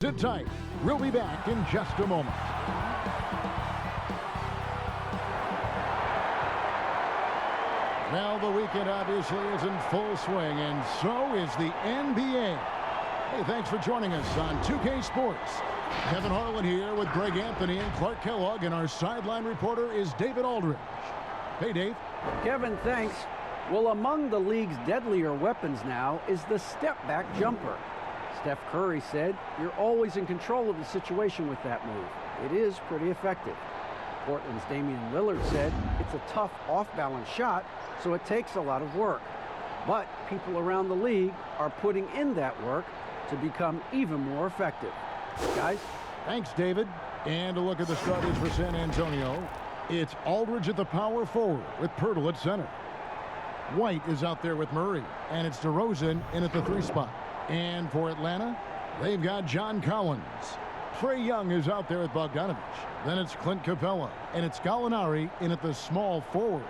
Sit tight. We'll be back in just a moment. Well, the weekend obviously is in full swing, and so is the NBA. Hey, thanks for joining us on 2K Sports. Kevin Harlan here with Greg Anthony and Clark Kellogg, and our sideline reporter is David Aldridge. Hey, Dave. Kevin, thanks. Well, among the league's deadlier weapons now is the step-back jumper. Steph Curry said, "You're always in control of the situation with that move. It is pretty effective." Portland's Damian Lillard said, "It's a tough off-balance shot, so it takes a lot of work." But people around the league are putting in that work to become even more effective. Guys? Thanks, David. And a look at the starters for San Antonio. It's Aldridge at the power forward with Pirtle at center. White is out there with Murray, and it's DeRozan in at the 3 spot. And for Atlanta, they've got John Collins. Trae Young is out there with Bogdanovich. Then it's Clint Capella, and it's Gallinari in at the small forward.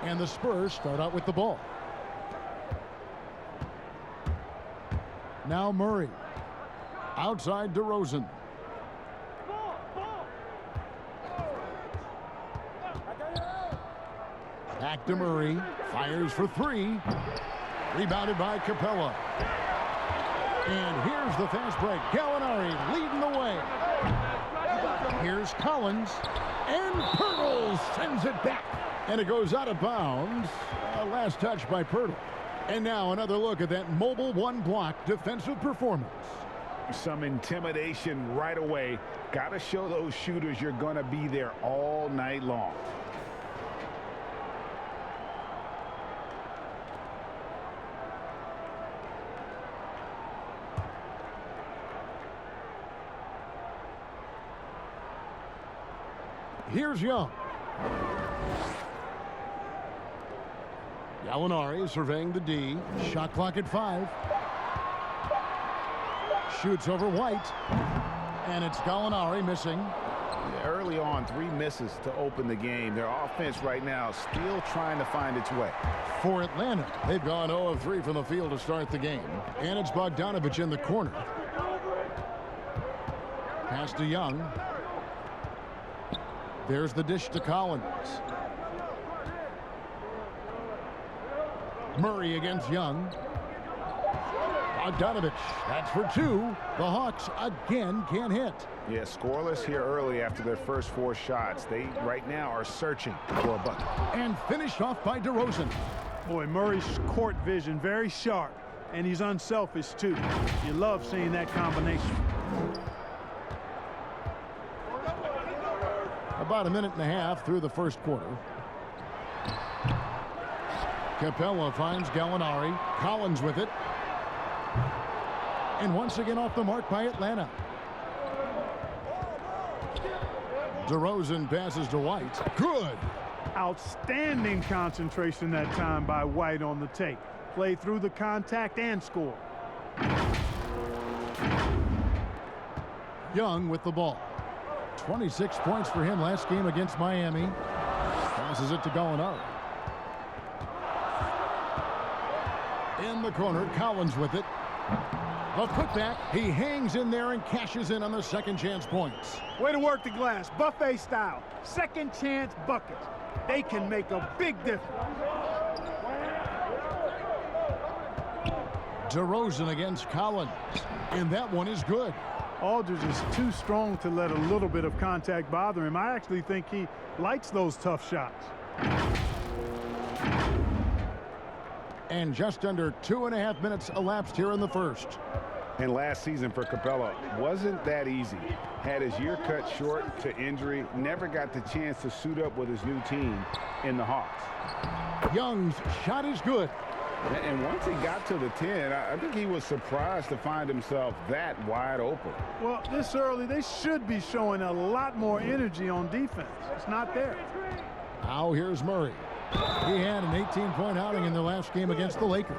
And the Spurs start out with the ball. Now Murray. Outside DeRozan. Back to Murray. Fires for 3. Rebounded by Capella. And here's the fast break. Gallinari leading the way. Here's Collins. And Pirtle sends it back. And it goes out of bounds. Last touch by Pirtle. And now another look at that mobile one-block defensive performance. Some intimidation right away. Got to show those shooters you're going to be there all night long. Here's Young. Gallinari surveying the D. Shot clock at 5. Shoots over White. And it's Gallinari missing. Early on, 3 misses to open the game. Their offense right now still trying to find its way. For Atlanta, they've gone 0 of 3 from the field to start the game. And it's Bogdanovich in the corner. Pass to Young. There's the dish to Collins. Murray against Young. Bogdanovich, that's for 2. The Hawks again can't hit. Yeah, scoreless here early after their first 4 shots. They right now are searching for a bucket. And finished off by DeRozan. Boy, Murray's court vision very sharp, and he's unselfish too. You love seeing that combination. About a minute and a half through the first quarter. Capella finds Gallinari. Collins with it. And once again off the mark by Atlanta. DeRozan passes to White. Good. Outstanding concentration that time by White on the take. Play through the contact and score. Young with the ball. 26 points for him last game against Miami. Passes it to Gallinari. In the corner, Collins with it. A putback. He hangs in there and cashes in on the second chance points. Way to work the glass, buffet style. Second chance buckets. They can make a big difference. DeRozan against Collins. And that one is good. Aldridge is too strong to let a little bit of contact bother him. I actually think he likes those tough shots. And just under 2.5 minutes elapsed here in the first. And last season for Capella wasn't that easy. Had his year cut short to injury, never got the chance to suit up with his new team in the Hawks. Young's shot is good. And once he got to the 10, I think he was surprised to find himself that wide open. Well, this early, they should be showing a lot more energy on defense. It's not there. Now here's Murray. He had an 18-point outing in the last game against the Lakers.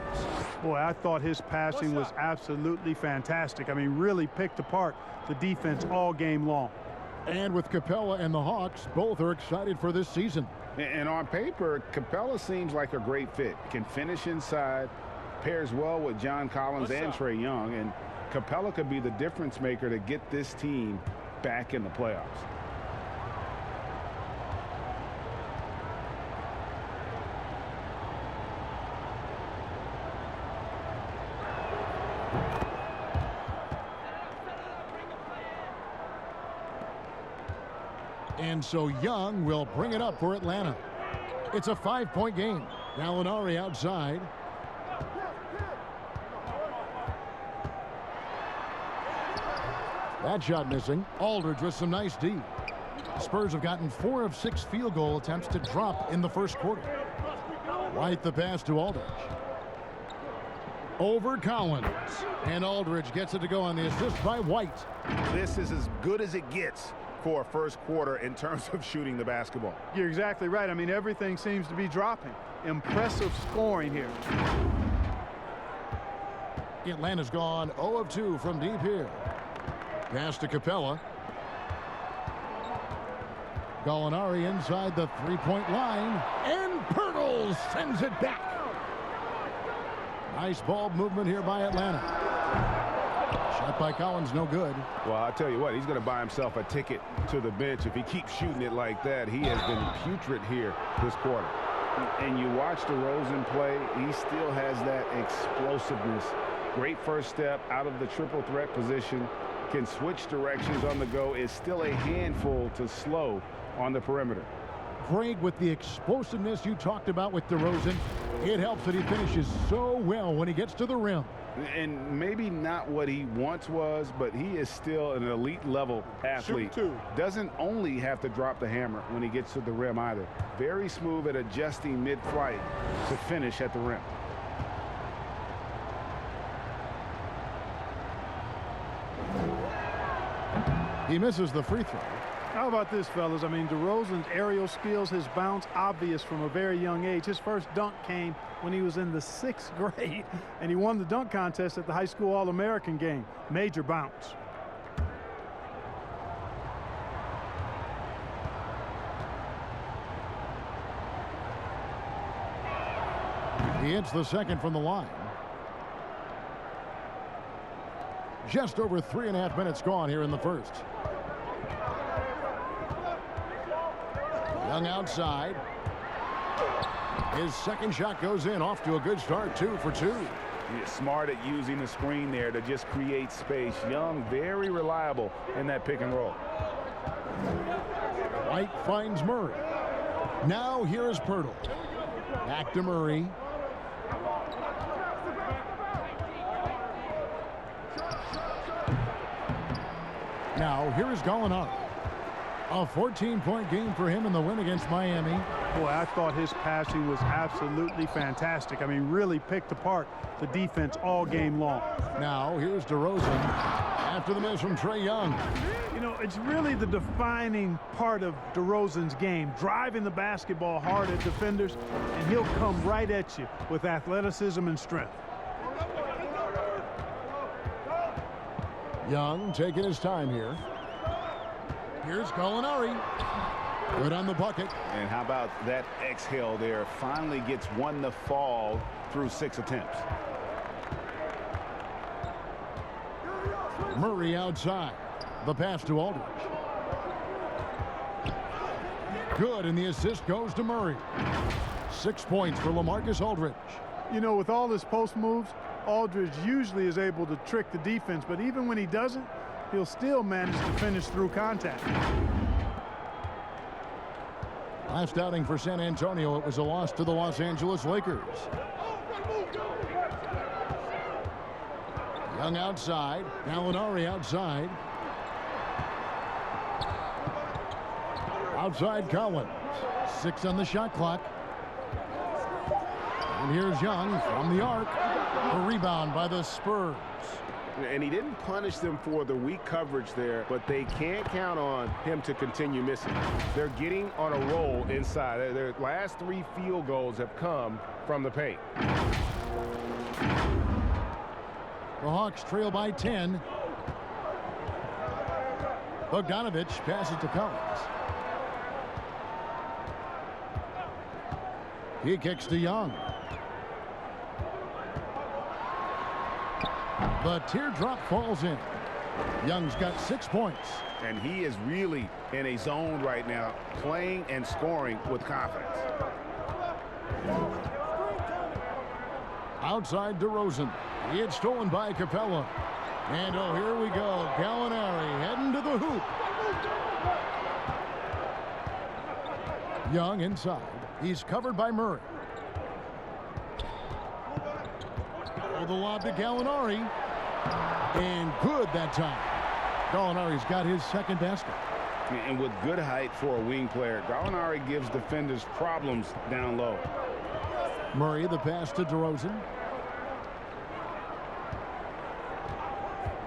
Boy, I thought his passing was absolutely fantastic. I mean, really picked apart the defense all game long. And with Capella and the Hawks, both are excited for this season. And on paper, Capella seems like a great fit. Can finish inside, pairs well with John Collins and Trae Young, and Capella could be the difference maker to get this team back in the playoffs. And so Young will bring it up for Atlanta. It's a 5-point game. Gallinari outside. That shot missing. Aldridge with some nice D. Spurs have gotten 4 of 6 field goal attempts to drop in the first quarter. White the pass to Aldridge. Over Collins. And Aldridge gets it to go on the assist by White. This is as good as it gets for a first quarter in terms of shooting the basketball. You're exactly right. I mean, everything seems to be dropping. Impressive scoring here. Atlanta's gone 0 of 2 from deep here. Pass to Capella. Gallinari inside the three-point line. And Pirtle sends it back. Nice ball movement here by Atlanta. Shot by Collins, no good. Well, I'll tell you what, he's going to buy himself a ticket to the bench. If he keeps shooting it like that, he has been putrid here this quarter. And you watch DeRozan play, he still has that explosiveness. Great first step out of the triple threat position. Can switch directions on the go. Is still a handful to slow on the perimeter. Greg, with the explosiveness you talked about with DeRozan, it helps that he finishes so well when he gets to the rim. And maybe not what he once was, but he is still an elite level athlete. Doesn't only have to drop the hammer when he gets to the rim either. Very smooth at adjusting mid-flight to finish at the rim. He misses the free throw. How about this, fellas? I mean, DeRozan's aerial skills, his bounce, obvious from a very young age. His first dunk came when he was in the 6th grade, and he won the dunk contest at the high school All-American game. Major bounce. He hits the second from the line. Just over 3.5 minutes gone here in the first. Young outside. His second shot goes in, off to a good start, 2 for 2. He's smart at using the screen there to just create space. Young, very reliable in that pick and roll. White finds Murray. Now here is Pirtle. Back to Murray. Now here is Gallinari. A 14-point game for him in the win against Miami. Boy, I thought his passing was absolutely fantastic. I mean, really picked apart the defense all game long. Now here's DeRozan after the miss from Trae Young. You know, it's really the defining part of DeRozan's game, driving the basketball hard at defenders, and he'll come right at you with athleticism and strength. Young taking his time here. Here's Gallinari. Good on the bucket. And how about that exhale there? Finally gets one to fall through 6 attempts. Murray outside. The pass to Aldridge. Good, and the assist goes to Murray. 6 points for LaMarcus Aldridge. You know, with all his post moves, Aldridge usually is able to trick the defense, but even when he doesn't, he'll still manage to finish through contact. Last outing for San Antonio, it was a loss to the Los Angeles Lakers. Young outside. Gallinari outside. Outside Collins. 6 on the shot clock. And here's Young from the arc. A rebound by the Spurs. And he didn't punish them for the weak coverage there, but they can't count on him to continue missing. They're getting on a roll inside. Their last 3 field goals have come from the paint. The Hawks trail by 10. Bogdanovich passes to Collins. He kicks to Young. The teardrop falls in. Young's got 6 points. And he is really in a zone right now, playing and scoring with confidence. Outside DeRozan. He had stolen by Capella. And oh, here we go. Gallinari heading to the hoop. Young inside. He's covered by Murray. Oh, the lob to Gallinari. And good that time. Gallinari's got his second basket. And with good height for a wing player, Gallinari gives defenders problems down low. Murray, the pass to DeRozan.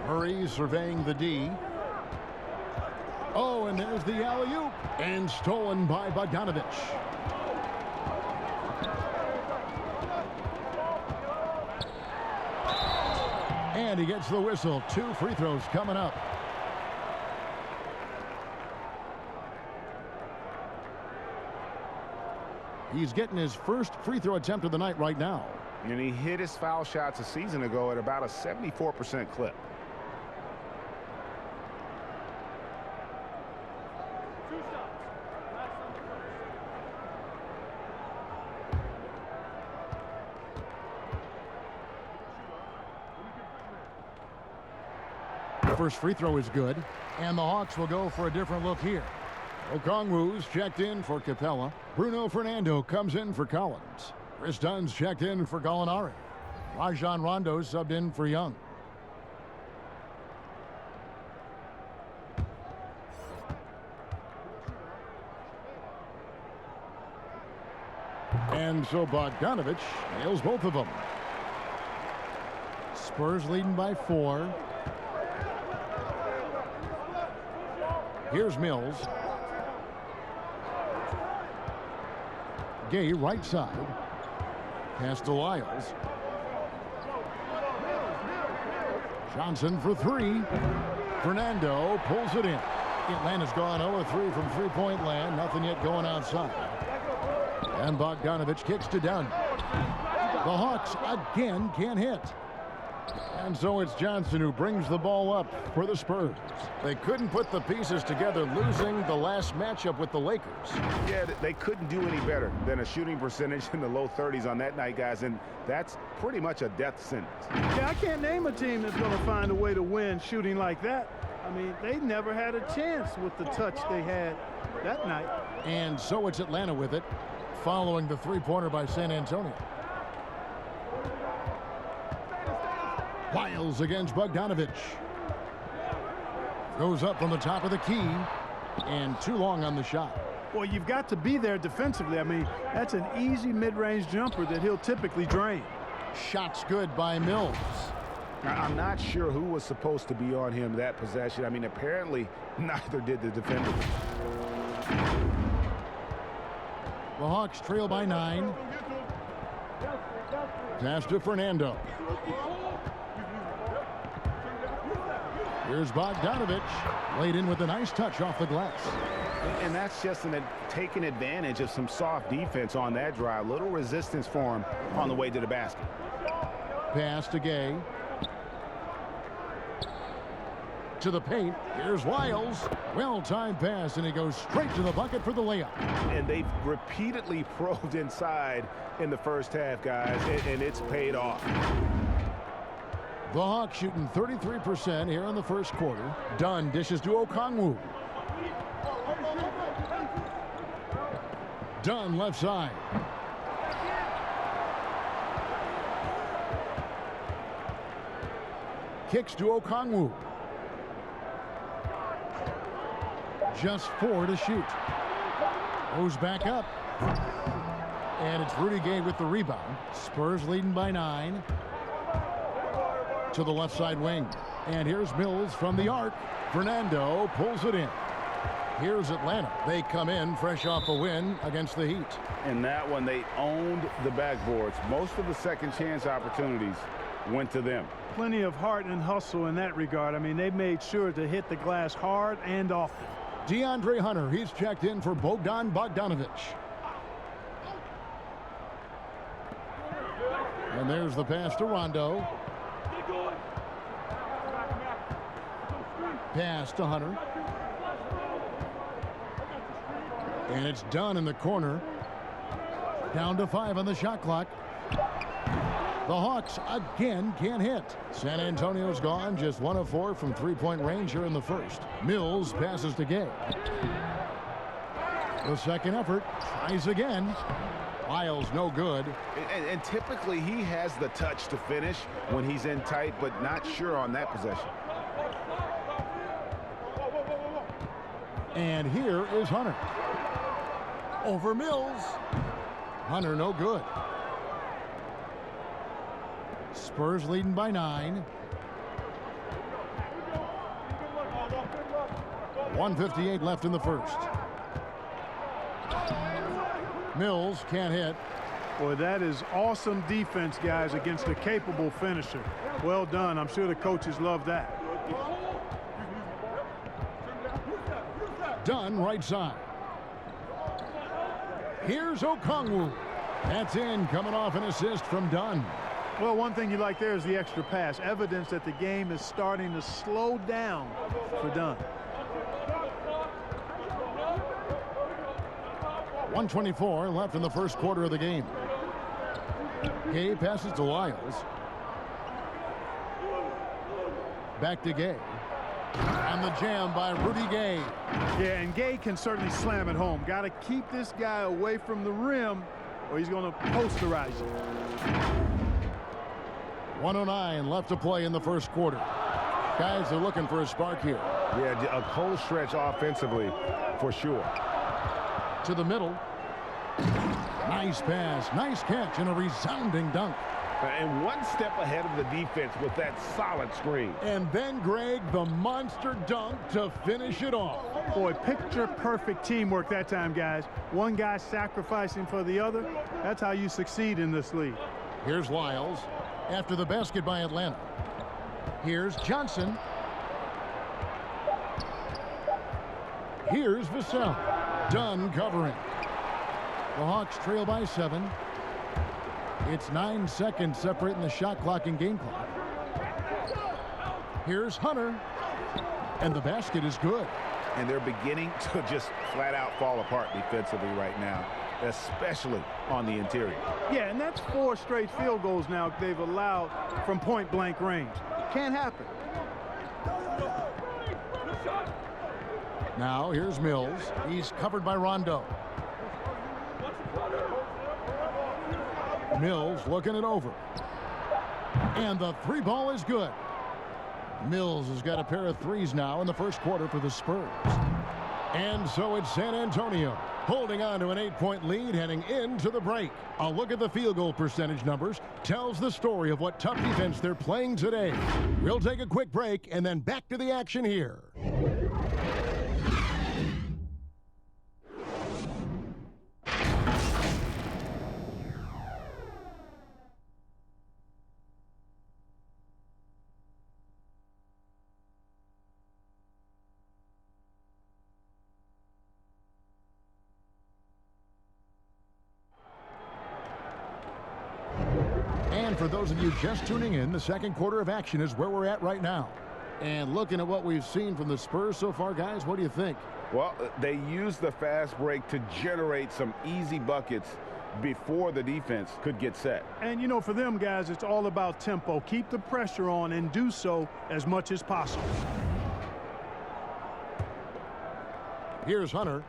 Murray surveying the D. Oh, and there's the alley-oop. And stolen by Bogdanovich. And he gets the whistle. 2 free throws coming up. He's getting his first free throw attempt of the night right now. And he hit his foul shots a season ago at about a 74% clip. The first free throw is good, and the Hawks will go for a different look here. Okongwu's checked in for Capella. Bruno Fernando comes in for Collins. Chris Dunn's checked in for Gallinari. Rajon Rondo's subbed in for Young. And so Bogdanovich nails both of them. Spurs leading by 4. Here's Mills. Gay right side. Pass to Lyles. Johnson for 3. Fernando pulls it in. Atlanta's gone 0-3 from three-point land. Nothing yet going outside. And Bogdanovich kicks to Dunn. The Hawks again can't hit. And so it's Johnson who brings the ball up for the Spurs. They couldn't put the pieces together, losing the last matchup with the Lakers. Yeah, they couldn't do any better than a shooting percentage in the low 30s on that night, guys, and that's pretty much a death sentence. Yeah, I can't name a team that's going to find a way to win shooting like that. I mean, they never had a chance with the touch they had that night. And so it's Atlanta with it, following the three-pointer by San Antonio. Lyles against Bogdanovich. Goes up from the top of the key. And too long on the shot. Well, you've got to be there defensively. I mean, that's an easy mid-range jumper that he'll typically drain. Shots good by Mills. Now, I'm not sure who was supposed to be on him that possession. I mean, apparently neither did the defender. The Hawks trail by 9. Pass to Fernando. Here's Bogdanovich, laid in with a nice touch off the glass. And that's just taking advantage of some soft defense on that drive. Little resistance for him on the way to the basket. Pass to Gay. To the paint. Here's Lyles. Well-timed pass, and he goes straight to the bucket for the layup. And they've repeatedly probed inside in the first half, guys, and it's paid off. The Hawks shooting 33% here in the first quarter. Dunn dishes to Okongwu. Dunn left side. Kicks to Okongwu. Just 4 to shoot. Goes back up. And it's Rudy Gay with the rebound. Spurs leading by 9. to the left side wing. And here's Mills from the arc. Fernando pulls it in. Here's Atlanta. They come in fresh off a win against the Heat. In that one, they owned the backboards. Most of the second chance opportunities went to them. Plenty of heart and hustle in that regard. I mean, they made sure to hit the glass hard and often. DeAndre Hunter, he's checked in for Bogdan Bogdanovic. And there's the pass to Rondo. Pass to Hunter. And it's done in the corner. Down to 5 on the shot clock. The Hawks again can't hit. San Antonio's gone just 1 of 4 from three-point range here in the first. Mills passes to Gay. The second effort, tries again. Lyles no good. And typically he has the touch to finish when he's in tight, but not sure on that possession. And here is Hunter. Over Mills. Hunter no good. Spurs leading by 9. 1:58 left in the first. Mills can't hit. Boy, that is awesome defense, guys, against a capable finisher. Well done. I'm sure the coaches love that. Dunn right side. Here's Okongwu. That's in, coming off an assist from Dunn. Well, one thing you like there is the extra pass. Evidence that the game is starting to slow down for Dunn. 1:24 left in the first quarter of the game. Gay passes to Lyles. Back to Gay. And the jam by Rudy Gay. Yeah, and Gay can certainly slam it home. Got to keep this guy away from the rim or he's going to posterize it. 1:09 left to play in the first quarter. Guys are looking for a spark here. Yeah, a cold stretch offensively for sure. To the middle. Nice pass, nice catch, and a resounding dunk. And one step ahead of the defense with that solid screen. And then, Greg, the monster dunk to finish it off. Boy, picture perfect teamwork that time, guys. One guy sacrificing for the other. That's how you succeed in this league. Here's Lyles after the basket by Atlanta. Here's Johnson. Here's Vassell. Dunn covering. The Hawks trail by 7. It's 9 seconds separating the shot clock and game clock. Here's Hunter. And the basket is good. And they're beginning to just flat out fall apart defensively right now, especially on the interior. Yeah, and that's 4 straight field goals now they've allowed from point blank range. Can't happen. Now here's Mills. He's covered by Rondo. Mills looking it over. And the 3 ball is good. Mills has got a pair of threes now in the first quarter for the Spurs. And so it's San Antonio holding on to an 8-point lead heading into the break. A look at the field goal percentage numbers tells the story of what tough defense they're playing today. We'll take a quick break and then back to the action here. And for those of you just tuning in, the second quarter of action is where we're at right now. And looking at what we've seen from the Spurs so far, guys, what do you think? Well, they used the fast break to generate some easy buckets before the defense could get set. And, you know, for them, guys, it's all about tempo. Keep the pressure on and do so as much as possible. Here's Hunter.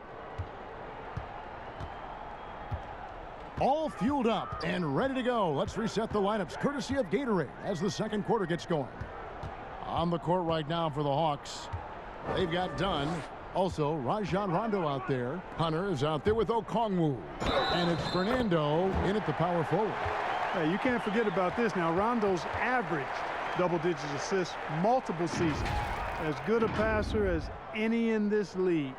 All fueled up and ready to go. Let's reset the lineups courtesy of Gatorade as the second quarter gets going. On the court right now for the Hawks, they've got Dunn. Also, Rajon Rondo out there. Hunter is out there with Okongwu. And it's Fernando in at the power forward. Hey, you can't forget about this now. Rondo's averaged double-digit assists multiple seasons. As good a passer as any in this league.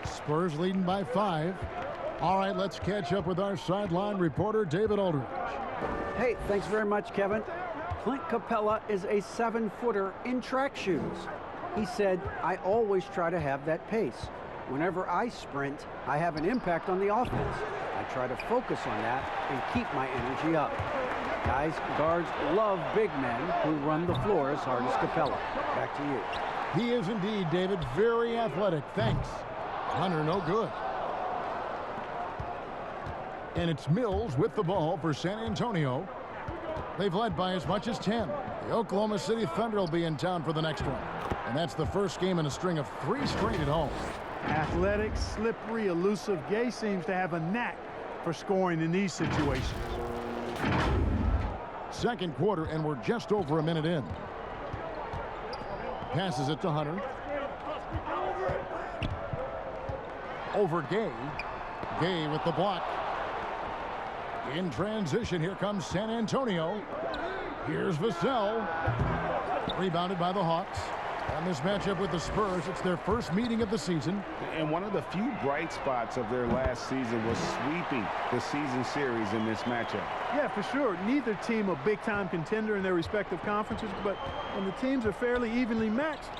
Spurs leading by 5. All right, let's catch up with our sideline reporter, David Aldridge. Hey, thanks very much, Kevin. Clint Capella is a 7-footer in track shoes. He said, I always try to have that pace. Whenever I sprint, I have an impact on the offense. I try to focus on that and keep my energy up. Guys, guards love big men who run the floor as hard as Capella. Back to you. He is indeed, David, very athletic. Thanks. Hunter, no good. And it's Mills with the ball for San Antonio. They've led by as much as 10. The Oklahoma City Thunder will be in town for the next one. And that's the first game in a string of 3 straight at home. Athletic, slippery, elusive. Gay seems to have a knack for scoring in these situations. Second quarter, and we're just over a minute in. Passes it to Hunter. Over Gay. Gay with the block. In transition, here comes San Antonio. Here's Vassell. Rebounded by the Hawks. On this matchup with the Spurs, it's their first meeting of the season. And one of the few bright spots of their last season was sweeping the season series in this matchup. Yeah, for sure. Neither team a big-time contender in their respective conferences, but when the teams are fairly evenly matched,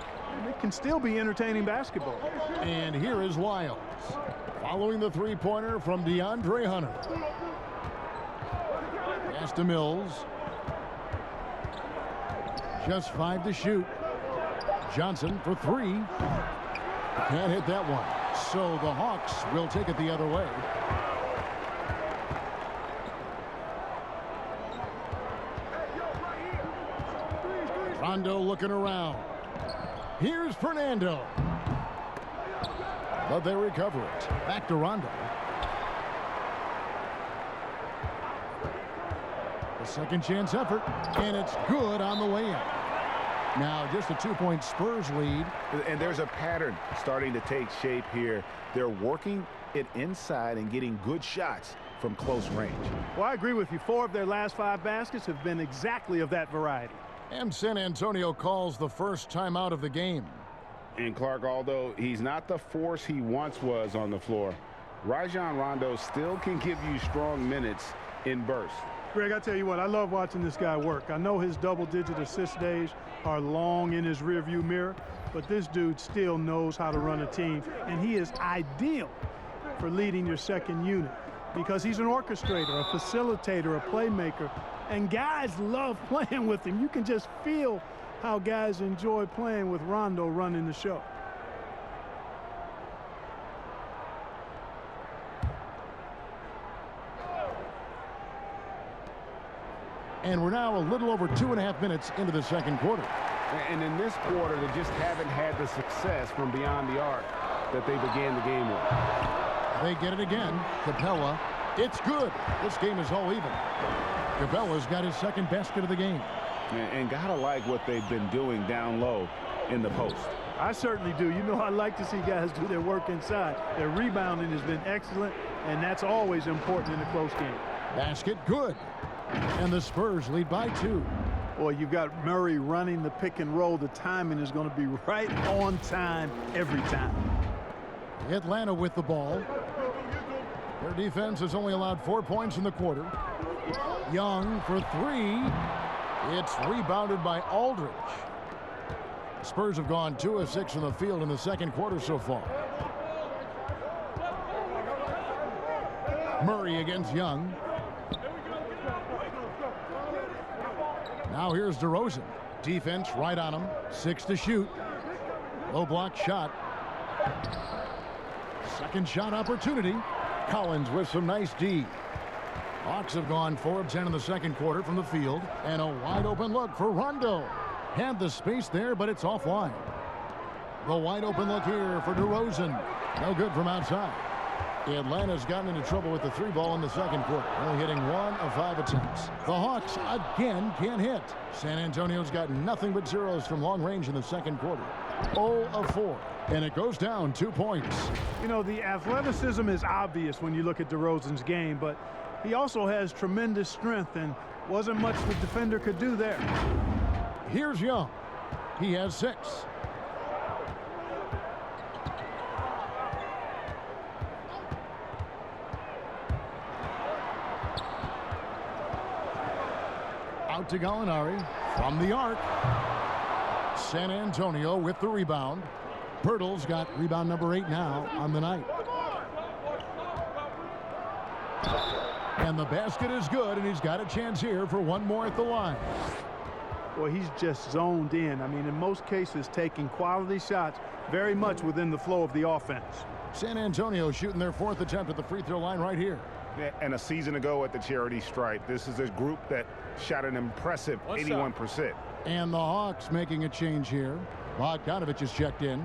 it can still be entertaining basketball. And here is Lyles, following the three-pointer from DeAndre Hunter. Pass to Mills. Just 5 to shoot. Johnson for 3. Can't hit that one. So the Hawks will take it the other way. Rondo looking around. Here's Fernando. But they recover it. Back to Rondo. A second chance effort. And it's good on the way in. Now just a 2-point Spurs lead. And there's a pattern starting to take shape here. They're working it inside and getting good shots from close range. Well, I agree with you. 4 of their last 5 baskets have been exactly of that variety. And San Antonio calls the first timeout of the game. And Clark, although he's not the force he once was on the floor, Rajon Rondo still can give you strong minutes in bursts. Greg, I tell you what, I love watching this guy work. I know his double-digit assist days are long in his rearview mirror, but this dude still knows how to run a team, and he is ideal for leading your second unit because he's an orchestrator, a facilitator, a playmaker, and guys love playing with him. You can just feel how guys enjoy playing with Rondo running the show. And we're now a little over 2.5 minutes into the second quarter. And in this quarter, they just haven't had the success from beyond the arc that they began the game with. They get it again. Capella. It's good. This game is all even. Capella's got his second basket of the game. And gotta like what they've been doing down low in the post. I certainly do. You know, I like to see guys do their work inside. Their rebounding has been excellent, and that's always important in a close game. Basket good. And the Spurs lead by 2. Boy, you've got Murray running the pick and roll. The timing is going to be right on time every time. Atlanta with the ball. Their defense has only allowed 4 points in the quarter. Young for 3. It's rebounded by Aldridge. Spurs have gone 2 of 6 from the field in the second quarter so far. Murray against Young. Now here's DeRozan. Defense right on him. 6 to shoot. Low block shot. Second shot opportunity. Collins with some nice D. Hawks have gone 4 of 10 in the second quarter from the field. And a wide open look for Rondo. Had the space there, but it's offline. The wide open look here for DeRozan. No good from outside. Atlanta's gotten into trouble with the 3 ball in the second quarter, only hitting 1 of 5 attempts. The Hawks again can't hit. San Antonio's got nothing but zeros from long range in the second quarter. 0 of 4. And it goes down 2 points. You know, the athleticism is obvious when you look at DeRozan's game, but he also has tremendous strength, and wasn't much the defender could do there. Here's Young. He has 6. Out to Gallinari from the arc. San Antonio with the rebound. Pirtle's got rebound number 8 now on the night. And the basket is good, and he's got a chance here for one more at the line. Well, he's just zoned in. I mean, in most cases, taking quality shots very much within the flow of the offense. San Antonio shooting their 4th attempt at the free throw line right here. And a season ago at the charity stripe, this is a group that shot an impressive 81%. And the Hawks making a change here. Bogdanovich is checked in.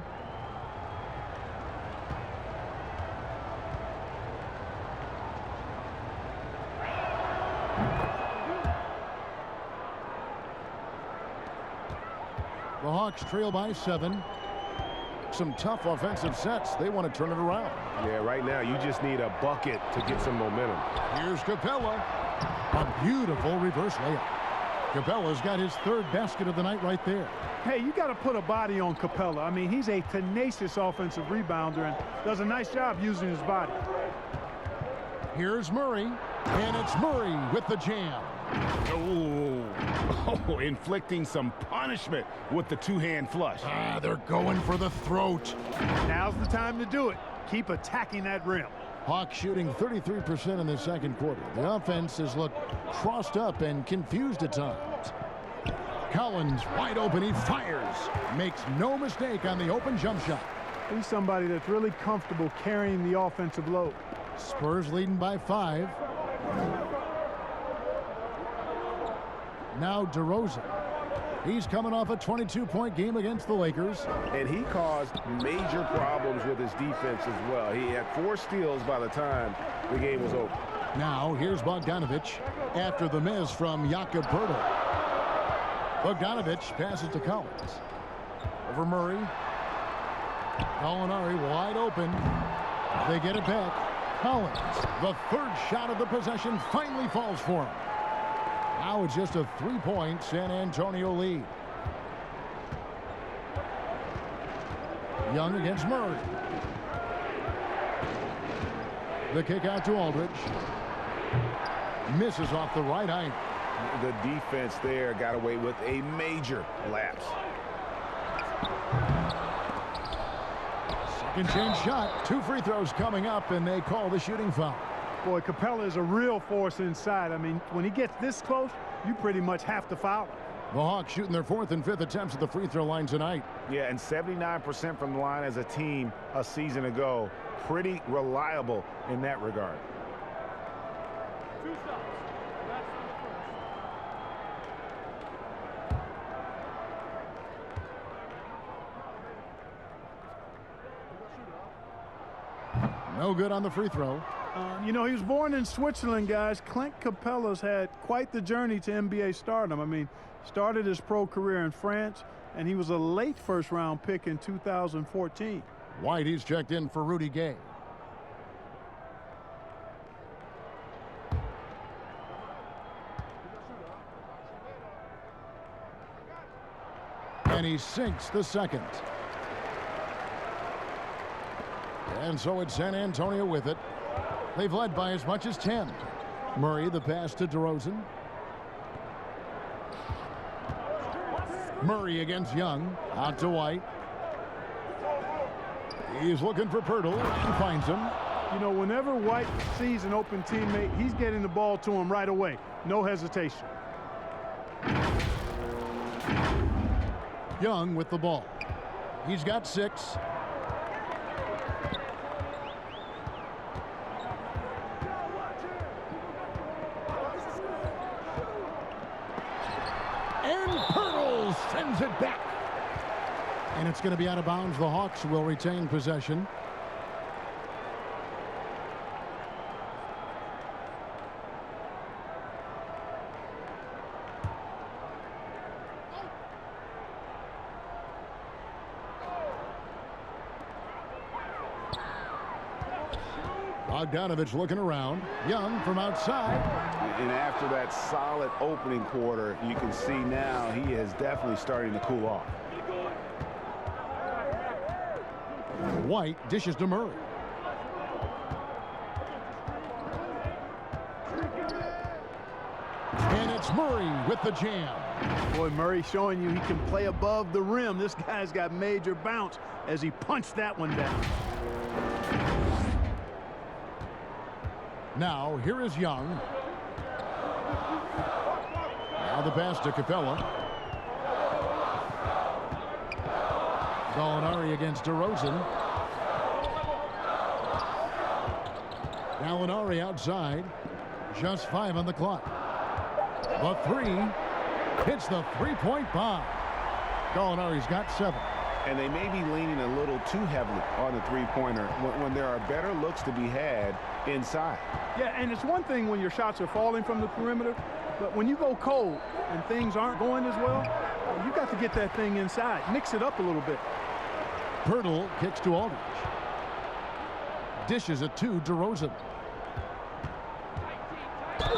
The Hawks trail by 7. Some tough offensive sets. They want to turn it around. Yeah, right now you just need a bucket to get some momentum. Here's Capella. A beautiful reverse layup. Capella's got his 3rd basket of the night right there. Hey, you got to put a body on Capella. I mean, he's a tenacious offensive rebounder and does a nice job using his body. Here's Murray, and it's Murray with the jam. Oh, inflicting some punishment with the 2-hand flush. They're going for the throat. Now's the time to do it. Keep attacking that rim. Hawks shooting 33% in the second quarter. The offense has looked crossed up and confused at times. Collins wide open. He fires. Makes no mistake on the open jump shot. He's somebody that's really comfortable carrying the offensive load. Spurs leading by 5. Now DeRozan. He's coming off a 22-point game against the Lakers. And he caused major problems with his defense as well. He had 4 steals by the time the game was over. Now here's Bogdanovich after the miss from Jakob Poeltl. Bogdanovich passes to Collins. Over Murray. Gallinari wide open. They get it back. Collins, the 3rd shot of the possession, finally falls for him. Now it's just a 3-point San Antonio lead. Young against Murray. The kick out to Aldridge. Misses off the right eye. The defense there got away with a major lapse. Second chance shot. 2 free throws coming up, and they call the shooting foul. Boy, Capella is a real force inside. I mean, when he gets this close, you pretty much have to foul him. The Hawks shooting their 4th and 5th attempts at the free throw line tonight. Yeah, and 79% from the line as a team a season ago. Pretty reliable in that regard. 2 shots. That's the first. No good on the free throw. You know, he was born in Switzerland, guys. Clint Capella's had quite the journey to NBA stardom. I mean, started his pro career in France, and he was a late first-round pick in 2014. White, he's checked in for Rudy Gay. And he sinks the second. And so it's San Antonio with it. They've led by as much as 10. Murray, the pass to DeRozan. Murray against Young. Out to White. He's looking for Poeltl and finds him. You know, whenever White sees an open teammate, he's getting the ball to him right away. No hesitation. Young with the ball. He's got 6. Sends it back. And it's going to be out of bounds. The Hawks will retain possession. Bogdanovich looking around. Young from outside. And after that solid opening quarter, you can see now he is definitely starting to cool off. White dishes to Murray. And it's Murray with the jam. Boy, Murray showing you he can play above the rim. This guy's got major bounce as he punched that one down. Now, here is Young. Now the pass to Capella. Gallinari against DeRozan. Gallinari outside. Just 5 on the clock. The three. Hits the three-point bomb. Gallinari's got 7. And they may be leaning a little too heavily on the three-pointer when there are better looks to be had inside. Yeah, and it's one thing when your shots are falling from the perimeter, but when you go cold and things aren't going as well, you got to get that thing inside. Mix it up a little bit. Pirtle kicks to Aldridge. Dishes it to DeRozan.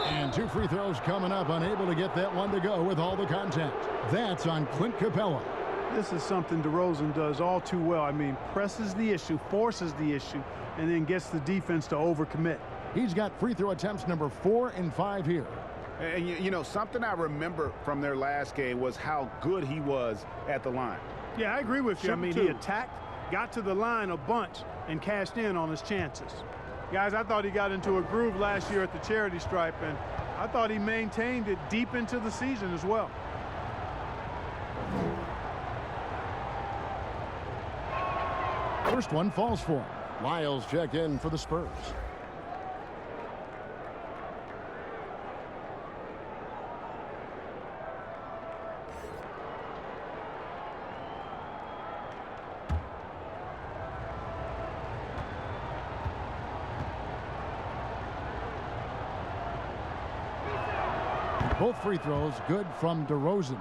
And 2 free throws coming up. Unable to get that one to go with all the contact. That's on Clint Capella. This is something DeRozan does all too well. I mean, presses the issue, forces the issue, and then gets the defense to overcommit. He's got free throw attempts number 4 and 5 here. And you know, something I remember from their last game was how good he was at the line. Yeah, I agree with you. I mean, he attacked, got to the line a bunch, and cashed in on his chances. Guys, I thought he got into a groove last year at the charity stripe, and I thought he maintained it deep into the season as well. First one falls for him. Lyles checked in for the Spurs. Both free throws good from DeRozan.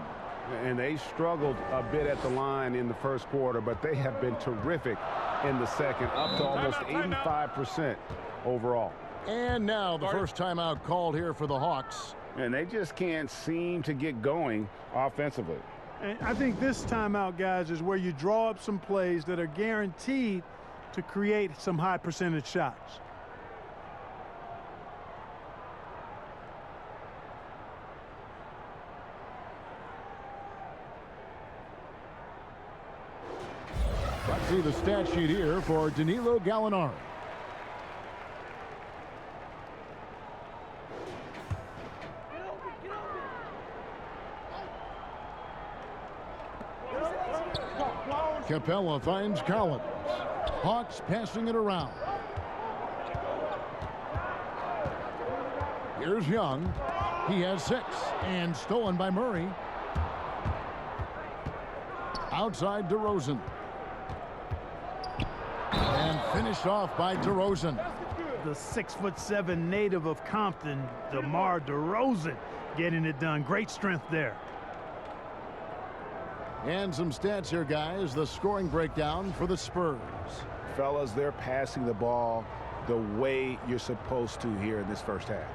And they struggled a bit at the line in the first quarter, but they have been terrific in the second, up to almost 85% overall. And now the first timeout called here for the Hawks. And they just can't seem to get going offensively. And I think this timeout, guys, is where you draw up some plays that are guaranteed to create some high percentage shots. Let's see the stat sheet here for Danilo Gallinari. Capella finds Collins. Hawks passing it around. Here's Young. He has 6 and stolen by Murray. Outside DeRozan. And finished off by DeRozan. The 6'7" native of Compton, DeMar DeRozan, getting it done. Great strength there. And some stats here, guys. The scoring breakdown for the Spurs. Fellas, they're passing the ball the way you're supposed to here in this first half.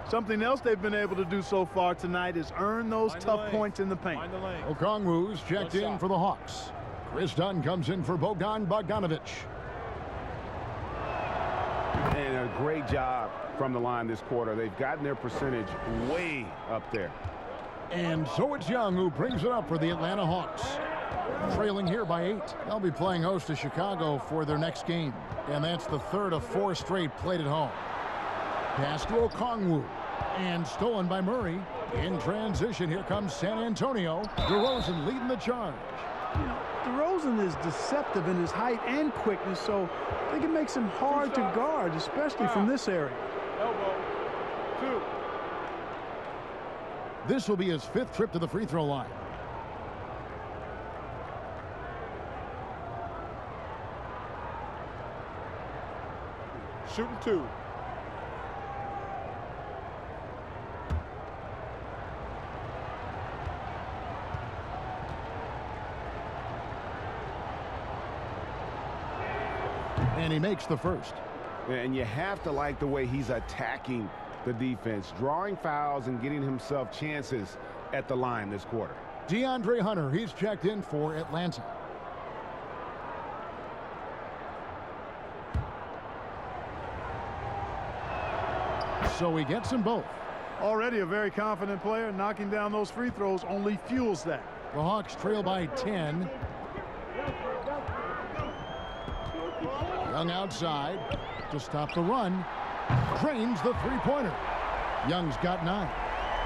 Something else they've been able to do so far tonight is earn those tough points in the paint. Okongwu's checked in for the Hawks. Chris Dunn comes in for Bogdanovich. And a great job from the line this quarter. They've gotten their percentage way up there. And so it's Young who brings it up for the Atlanta Hawks. Trailing here by 8. They'll be playing host to Chicago for their next game. And that's the 3rd of 4 straight played at home. Pass to Okongwu. And stolen by Murray. In transition, here comes San Antonio. DeRozan leading the charge. You know, DeRozan is deceptive in his height and quickness, so they can make him hard to guard, especially from this area. Elbow. 2. This will be his 5th trip to the free throw line. shooting 2. And he makes the first. And you have to like the way he's attacking the defense, drawing fouls and getting himself chances at the line this quarter. DeAndre Hunter, he's checked in for Atlanta. So he gets them both. Already a very confident player. Knocking down those free throws only fuels that. The Hawks trail by 10. Young outside to stop the run. Drains the three-pointer. Young's got 9.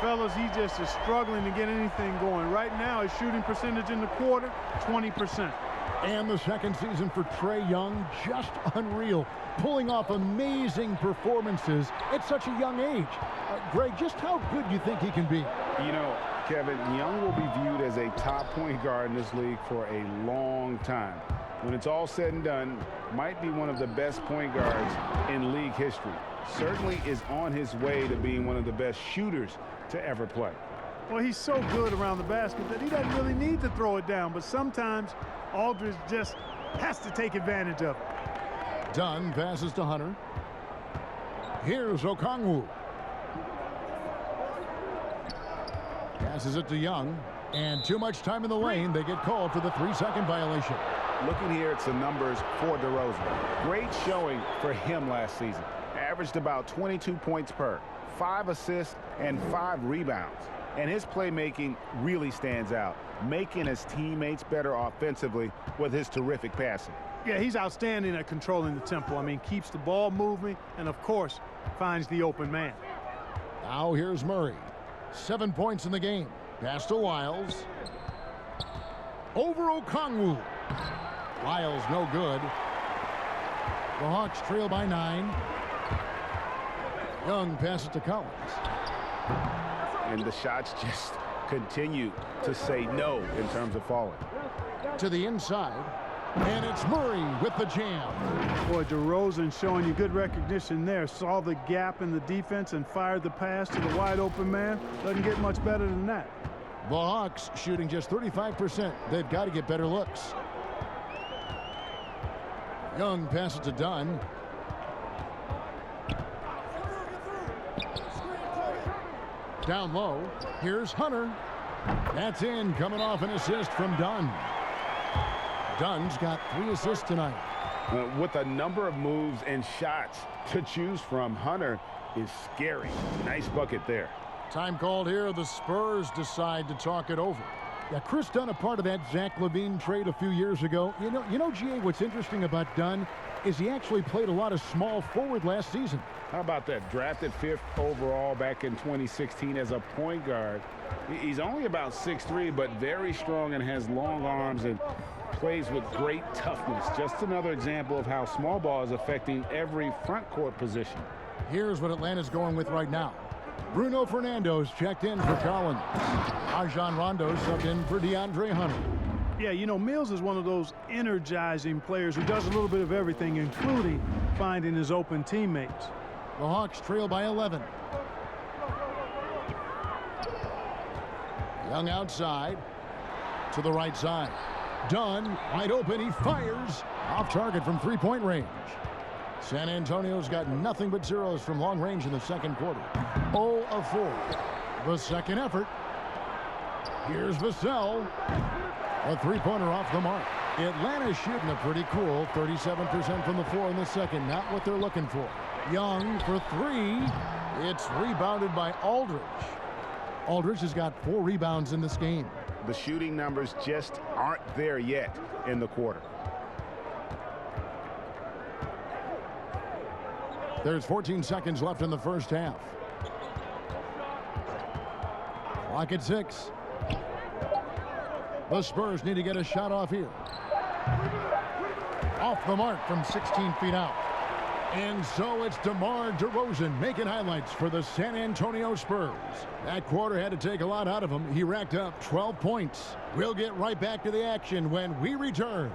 Fellas, he just is struggling to get anything going. Right now, his shooting percentage in the quarter, 20%. And the second season for Trae Young, just unreal. Pulling off amazing performances at such a young age. Greg, just how good do you think he can be? You know, Kevin, Young will be viewed as a top point guard in this league for a long time. When it's all said and done, might be one of the best point guards in league history. Certainly is on his way to being one of the best shooters to ever play. Well, he's so good around the basket that he doesn't really need to throw it down, but sometimes Aldridge just has to take advantage of it. Dunn passes to Hunter. Here's Okongwu. Passes it to Young. And too much time in the lane. They get called for the 3-second violation. Looking here at some numbers for DeRozan. Great showing for him last season. Averaged about 22 points per, 5 assists, and 5 rebounds. And his playmaking really stands out, making his teammates better offensively with his terrific passing. Yeah, he's outstanding at controlling the tempo. I mean, keeps the ball moving and, of course, finds the open man. Now here's Murray. 7 points in the game. Pass to Lyles. Over Okongwu. Lyles no good. The Hawks trail by 9. Young passes to Collins. And the shots just continue to say no in terms of falling. To the inside. And it's Murray with the jam. Boy, DeRozan showing you good recognition there. Saw the gap in the defense and fired the pass to the wide open man. Doesn't get much better than that. The Hawks shooting just 35%. They've got to get better looks. Young passes to Dunn. Down low. Here's Hunter. That's in, coming off an assist from Dunn. Dunn's got 3 assists tonight. With a number of moves and shots to choose from, Hunter is scary. Nice bucket there. Time called here. The Spurs decide to talk it over. Yeah, Chris Dunn, a part of that Zach LaVine trade a few years ago. You know, GA, what's interesting about Dunn is he actually played a lot of small forward last season. How about that? Drafted 5th overall back in 2016 as a point guard. He's only about 6'3", but very strong and has long arms and plays with great toughness. Just another example of how small ball is affecting every front court position. Here's what Atlanta's going with right now. Bruno Fernando's checked in for Collins. Rajon Rondo subbed in for DeAndre Hunter. Yeah, you know, Mills is one of those energizing players who does a little bit of everything, including finding his open teammates. The Hawks trail by 11. Young outside to the right side. Dunn wide open. He fires off target from 3-point range. San Antonio's got nothing but zeros from long range in the second quarter. 0 of 4. The second effort. Here's Vassell. A 3-pointer off the mark. Atlanta's shooting a pretty cool 37% from the floor in the second. Not what they're looking for. Young for 3. It's rebounded by Aldridge. Aldridge has got 4 rebounds in this game. The shooting numbers just aren't there yet in the quarter. There's 14 seconds left in the first half. Clock at 6. The Spurs need to get a shot off here. Off the mark from 16 feet out. And so it's DeMar DeRozan making highlights for the San Antonio Spurs. That quarter had to take a lot out of him. He racked up 12 points. We'll get right back to the action when we return.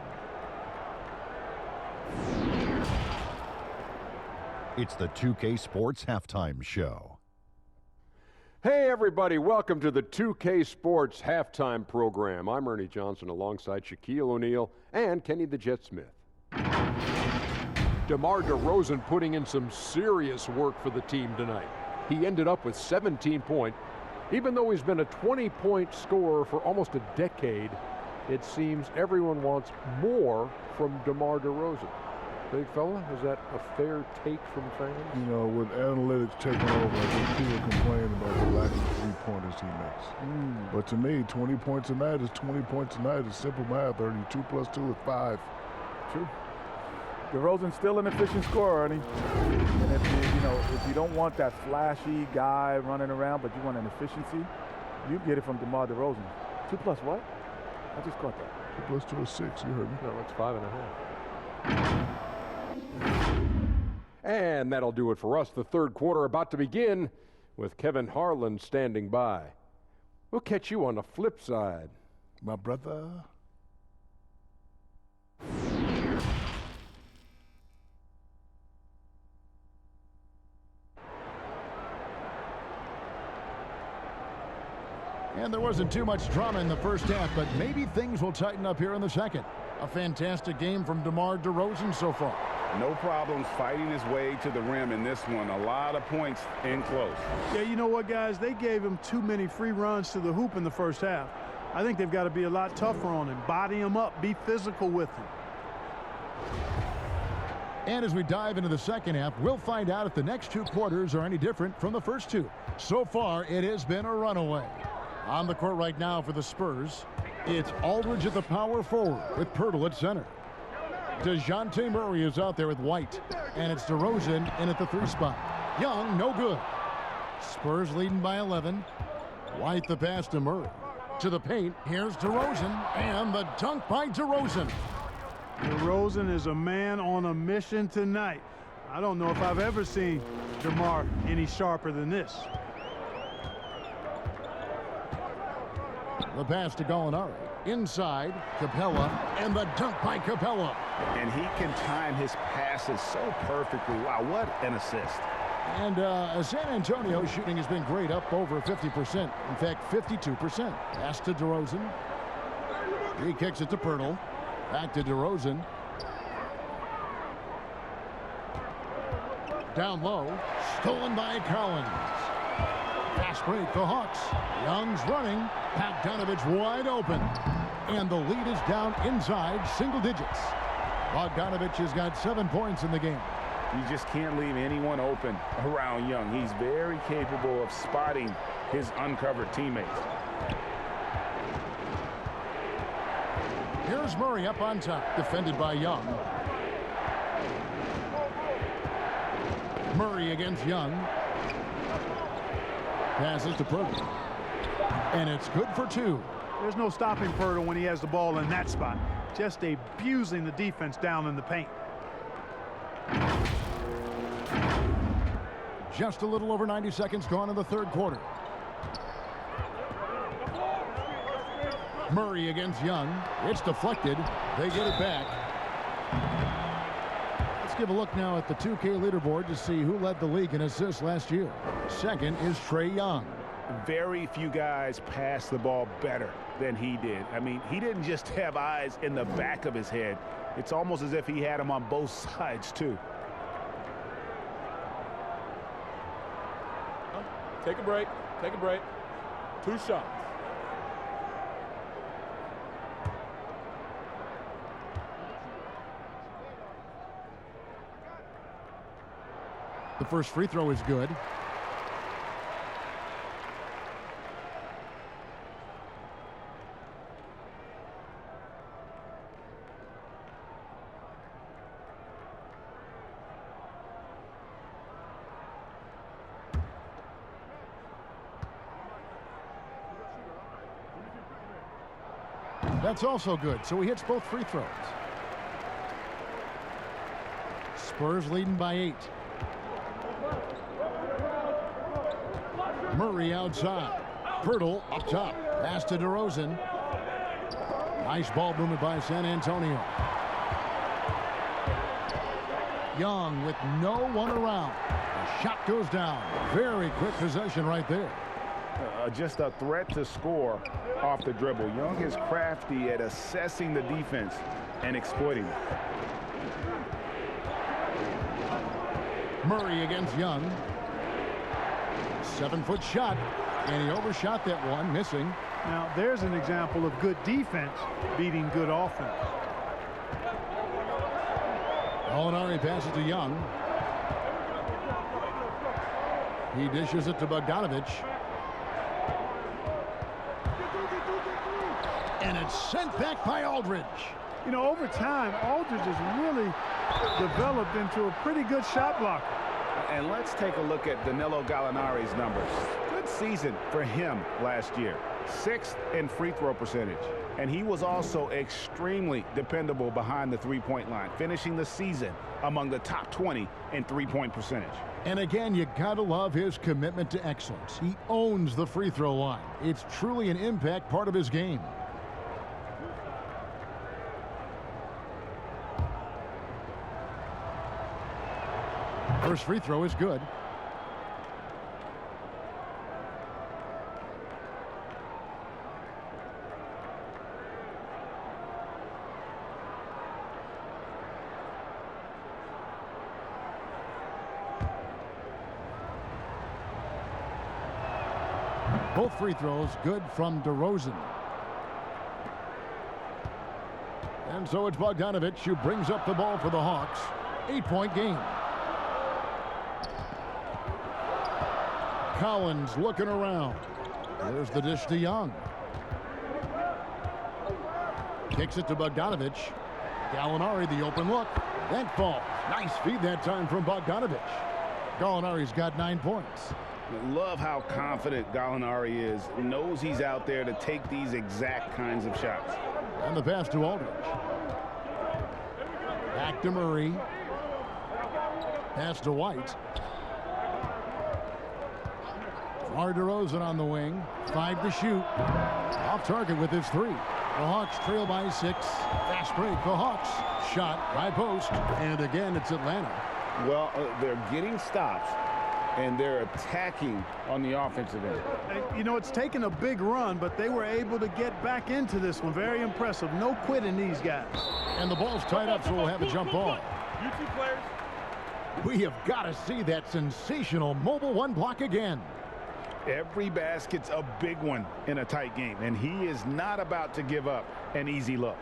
It's the 2K Sports Halftime Show. Hey everybody, welcome to the 2K Sports Halftime Program. I'm Ernie Johnson alongside Shaquille O'Neal and Kenny the Jet Smith. DeMar DeRozan putting in some serious work for the team tonight. He ended up with 17 points. Even though he's been a 20-point scorer for almost a decade, it seems everyone wants more from DeMar DeRozan. Big fella, is that a fair take from fans? You know, with analytics taking over, I think people complain about the lack of three-pointers he makes. But to me, 20 points a night is 20 points a night. It's simple math, 32 plus 2 is 5. True. DeRozan's still an efficient scorer, Ernie. And if you don't want that flashy guy running around, but you want an efficiency, you get it from DeMar DeRozan. 2 plus what? I just caught that. 2 plus 2 is 6. You heard me. No, that's 5.5. And that'll do it for us. The third quarter about to begin with Kevin Harlan standing by. We'll catch you on the flip side. My brother. And there wasn't too much drama in the first half, but maybe things will tighten up here in the second. A fantastic game from DeMar DeRozan so far. No problems fighting his way to the rim in this one. A lot of points in close. Yeah, you know what, guys? They gave him too many free runs to the hoop in the first half. I think they've got to be a lot tougher on him. Body him up. Be physical with him. And as we dive into the second half, we'll find out if the next two quarters are any different from the first two. So far, it has been a runaway. On the court right now for the Spurs, it's Aldridge at the power forward with Pirtle at center. DeJounte Murray is out there with White, and it's DeRozan in at the 3 spot. Young, no good. Spurs leading by 11. White the pass to Murray. To the paint, here's DeRozan, and the dunk by DeRozan. DeRozan is a man on a mission tonight. I don't know if I've ever seen DeMar any sharper than this. The pass to Gallinari. Inside, Capella, and the dunk by Capella. And he can time his passes so perfectly. Wow, what an assist. And San Antonio shooting has been great, up over 50%. In fact, 52%. Pass to DeRozan. He kicks it to Pirtle. Back to DeRozan. Down low. Stolen by Collins. Fast break, the Hawks. Young's running. Bogdanovich wide open. And the lead is down inside single digits. Bogdanovich has got 7 points in the game. You just can't leave anyone open around Young. He's very capable of spotting his uncovered teammates. Here's Murray up on top, defended by Young. Murray against Young. Passes to Pirtle. And it's good for 2. There's no stopping Pirtle when he has the ball in that spot. Just abusing the defense down in the paint. Just a little over 90 seconds gone in the third quarter. Murray against Young. It's deflected. They get it back. Let's give a look now at the 2K leaderboard to see who led the league in assists last year. Second is Trae Young. Very few guys pass the ball better than he did. I mean, he didn't just have eyes in the back of his head. It's almost as if he had them on both sides, too. Take a break. Take a break. 2 shots. The first free throw is good. That's also good, so he hits both free throws. Spurs leading by 8. Murray outside. Pirtle up top. Pass to DeRozan. Nice ball movement by San Antonio. Young with no one around. The shot goes down. Very quick possession right there. Just a threat to score off the dribble. Young is crafty at assessing the defense and exploiting it. Murray against Young. 7-foot shot, and he overshot that one, missing. Now, there's an example of good defense beating good offense. Gallinari passes to Young. He dishes it to Bogdanovich. And it's sent back by Aldridge. You know, over time, Aldridge has really developed into a pretty good shot blocker. And let's take a look at Danilo Gallinari's numbers. Good season for him last year. 6th in free throw percentage. And he was also extremely dependable behind the three-point line, finishing the season among the top 20 in three-point percentage. And again, you gotta love his commitment to excellence. He owns the free throw line. It's truly an impact part of his game. First free throw is good. Both free throws good from DeRozan. And so it's Bogdanovich who brings up the ball for the Hawks. 8-point game. Collins looking around. There's the dish to Young. Kicks it to Bogdanovich. Gallinari, the open look. That falls. Nice feed that time from Bogdanovich. Gallinari's got 9 points. Love how confident Gallinari is. Knows he's out there to take these exact kinds of shots. And the pass to Aldridge. Back to Murray. Pass to White. DeMar DeRozan on the wing. 5 to shoot. Off target with his 3. The Hawks trail by 6. Fast break. The Hawks. Shot by post. And again, it's Atlanta. Well, they're getting stops, and they're attacking on the offensive end. You know, it's taken a big run, but they were able to get back into this one. Very impressive. No quitting these guys. And the ball's tied up, so we'll have a jump ball. You two players. We have got to see that sensational mobile one block again. Every basket's a big one in a tight game, and he is not about to give up an easy look.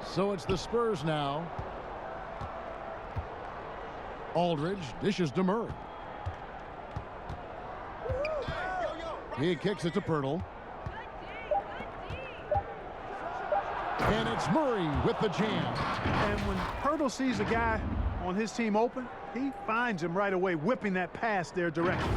So it's the Spurs now. Aldridge dishes to Murray. He kicks it to Pirtle. And it's Murray with the jam. And when Pirtle sees a guy on his team open, he finds him right away, whipping that pass their direction.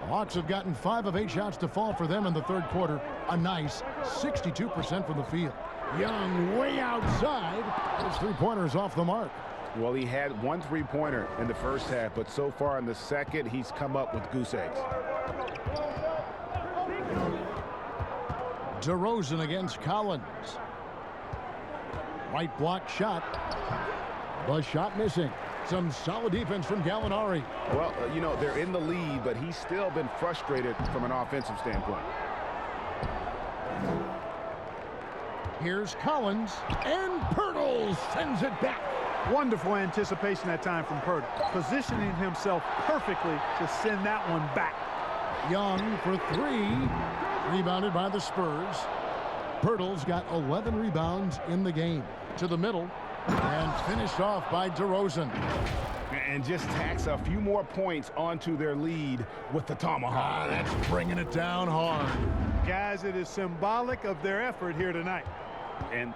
The Hawks have gotten 5 of 8 shots to fall for them in the third quarter. A nice 62% from the field. Young way outside. His three-pointer's off the mark. Well, he had 1 3-pointer in the first half, but so far in the second, he's come up with goose eggs. DeRozan against Collins. White block shot. The shot missing. Some solid defense from Gallinari. Well, you know, they're in the lead, but he's still been frustrated from an offensive standpoint. Here's Collins, and Pirtle sends it back. Wonderful anticipation that time from Pirtle, positioning himself perfectly to send that one back. Young for 3. Rebounded by the Spurs. Pirtle's got 11 rebounds in the game. To the middle, and finished off by DeRozan. And just tacks a few more points onto their lead with the tomahawk. That's bringing it down hard. Guys, it is symbolic of their effort here tonight. And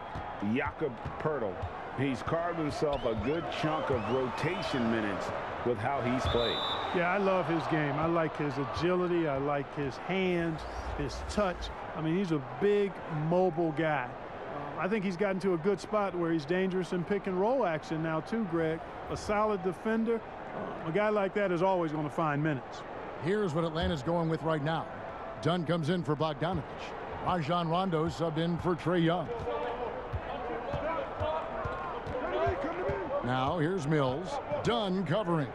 Jakob Pirtle, he's carved himself a good chunk of rotation minutes with how he's played. Yeah, I love his game. I like his agility. I like his hands, his touch. I mean, he's a big, mobile guy. I think he's gotten to a good spot where he's dangerous in pick and roll action now too, Greg. A solid defender A guy like that is always going to find minutes. Here's what Atlanta's going with right now. Dunn comes in for Bogdanovich. Rajon Rondo subbed in for Trae Young. Now here's Mills. Dunn covering.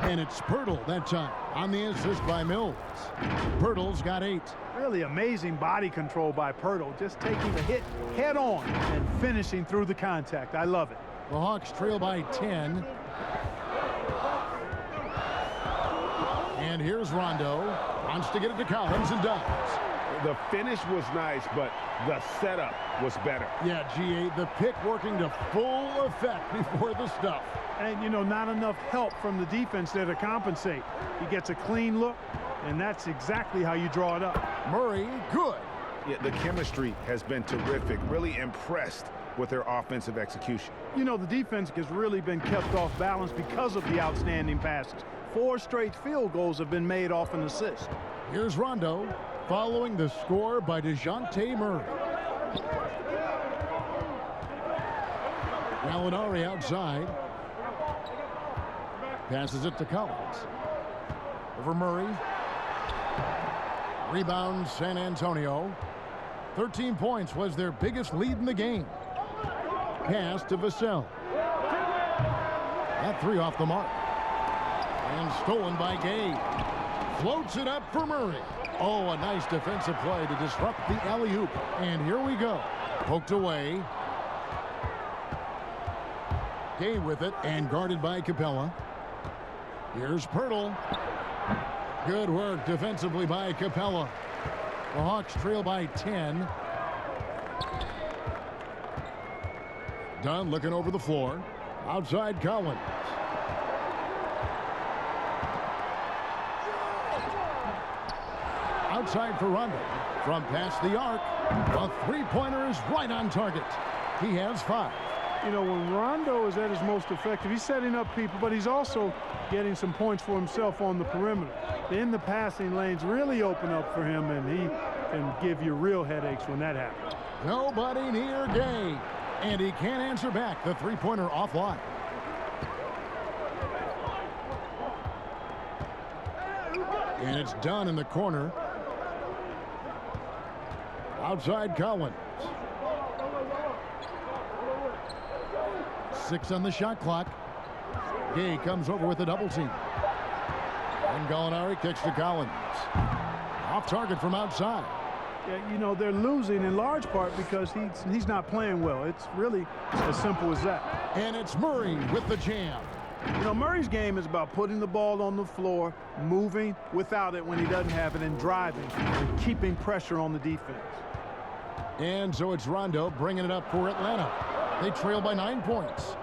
And it's Pirtle that time on the assist by Mills. Pirtle's got 8. Really amazing body control by Pirtle. Just taking the hit head on and finishing through the contact. I love it. The Hawks trail by 10. And here's Rondo. Wants to get it to Collins and does. The finish was nice, but the setup was better. Yeah, GA, the pick working to full effect before the stuff. And, you know, not enough help from the defense there to compensate. He gets a clean look, and that's exactly how you draw it up. Murray, good. Yeah, the chemistry has been terrific. Really impressed with their offensive execution. You know, the defense has really been kept off balance because of the outstanding passes. 4 straight field goals have been made off an assist. Here's Rondo, following the score by DeJounte Murray. Gallinari outside. Passes it to Collins. Over Murray. Rebound San Antonio. 13 points was their biggest lead in the game. Pass to Vassell. That 3 off the mark. And stolen by Gay. Floats it up for Murray. Oh, a nice defensive play to disrupt the alley-oop. And here we go. Poked away. Gay with it and guarded by Capella. Here's Pirtle. Good work defensively by Capella. The Hawks trail by 10. Dunn looking over the floor. Outside Collins. Outside for Rondo. From past the arc. A three-pointer is right on target. He has 5. You know, when Rondo is at his most effective, he's setting up people, but he's also getting some points for himself on the perimeter. Then the passing lanes really open up for him, and he can give you real headaches when that happens. Nobody near Gay. And he can't answer back. The three-pointer offline. And it's done in the corner. Outside Collins. 6 on the shot clock. Gay comes over with a double team. And Gallinari kicks to Collins. Off target from outside. Yeah, you know, they're losing in large part because he's not playing well. It's really as simple as that. And it's Murray with the jam. You know, Murray's game is about putting the ball on the floor, moving without it when he doesn't have it, and driving and keeping pressure on the defense. And so it's Rondo bringing it up for Atlanta. They trail by 9 points.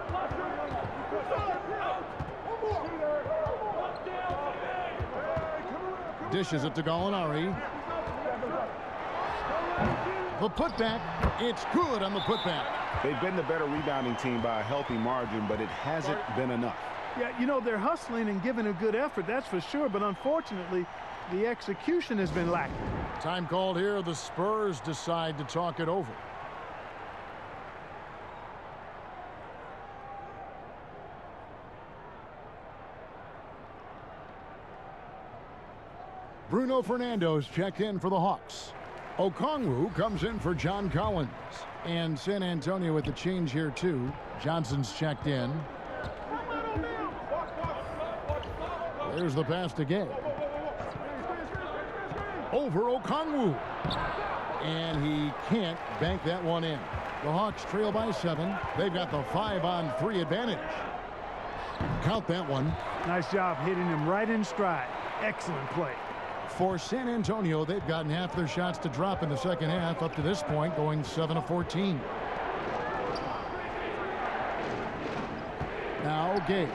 Dishes it to Gallinari. The putback, it's good on the putback. They've been the better rebounding team by a healthy margin, but it hasn't been enough. Yeah, you know, they're hustling and giving a good effort, that's for sure, but unfortunately, the execution has been lacking. Time called here. The Spurs decide to talk it over. Bruno Fernando's checked in for the Hawks. Okongwu comes in for John Collins. And San Antonio with the change here too. Johnson's checked in. There's the pass to Gay. Over Okongwu. And he can't bank that one in. The Hawks trail by 7. They've got the 5-on-3 advantage. Count that one. Nice job hitting him right in stride. Excellent play. For San Antonio, they've gotten half their shots to drop in the second half up to this point, going 7 of 14. Now Gay.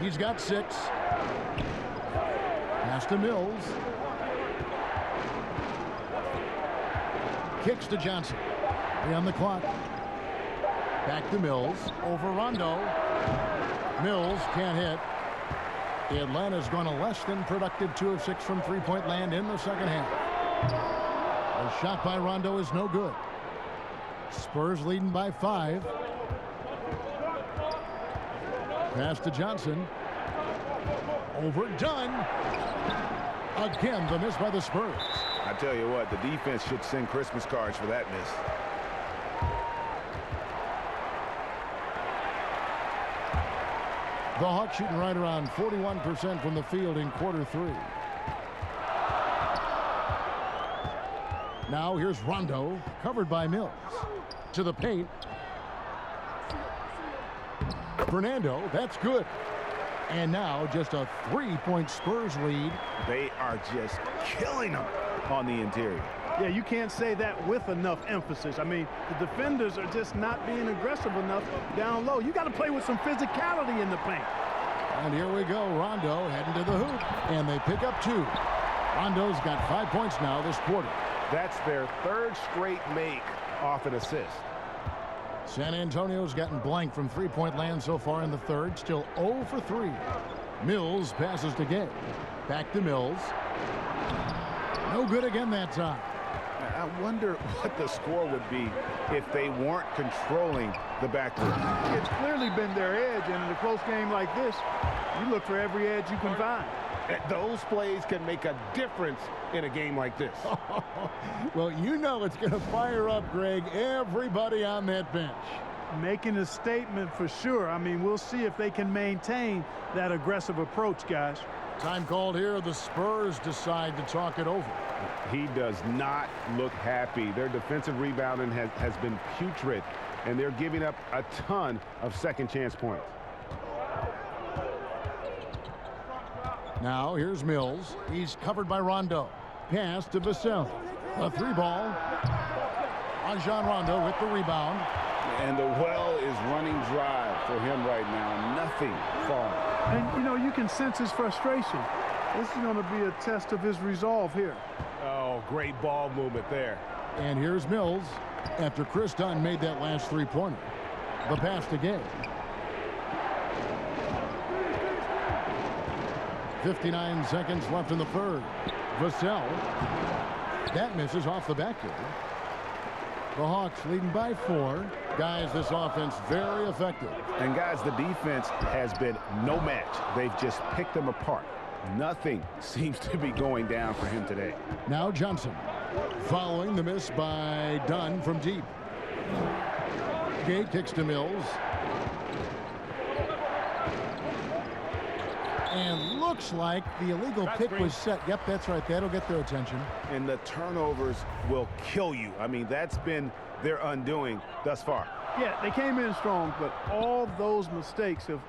He's got 6. Pass to Mills. Kicks to Johnson. 3 on the clock. Back to Mills. Over Rondo. Mills can't hit. Atlanta's gone a less than productive 2 of 6 from three-point land in the second half. A shot by Rondo is no good. Spurs leading by 5. Pass to Johnson. Overdone. Again, the miss by the Spurs. I tell you what, the defense should send Christmas cards for that miss. The Hawks shooting right around 41% from the field in quarter 3. Now here's Rondo, covered by Mills. To the paint. Fernando, that's good. And now just a 3-point Spurs lead. They are just killing them on the interior. Yeah, you can't say that with enough emphasis. I mean, the defenders are just not being aggressive enough down low. You got to play with some physicality in the paint. And here we go, Rondo heading to the hoop, and they pick up 2. Rondo's got 5 points now this quarter. That's their 3rd straight make off an assist. San Antonio's gotten blank from three-point land so far in the 3rd, still 0 for 3. Mills passes to Gay. Back to Mills. No good again that time. I wonder what the score would be if they weren't controlling the backcourt. It's clearly been their edge, and in a close game like this, you look for every edge you can find. Those plays can make a difference in a game like this. Well, you know it's going to fire up, Greg, everybody on that bench. Making a statement for sure. I mean, we'll see if they can maintain that aggressive approach, guys. Time called here. The Spurs decide to talk it over. He does not look happy. Their defensive rebounding has been putrid, and they're giving up a ton of second chance points. Now here's Mills. He's covered by Rondo. Pass to Vassell. A 3-ball. Rajon Rondo with the rebound. And the well is running dry for him right now. Nothing falling. And, you know, you can sense his frustration. This is going to be a test of his resolve here. Oh, great ball movement there. And here's Mills after Chris Dunn made that last 3-pointer. The pass to Gay. 59 seconds left in the 3rd. Vassell. That misses off the backboard. The Hawks leading by 4. Guys, this offense very effective. And guys, the defense has been no match. They've just picked them apart. Nothing seems to be going down for him today. Now Johnson, following the miss by Dunn from deep. Gay kicks to Mills. And looks like the illegal pick was set. Yep, that's right. That'll get their attention. And the turnovers will kill you. I mean, that's been their undoing thus far. Yeah, they came in strong, but all those mistakes have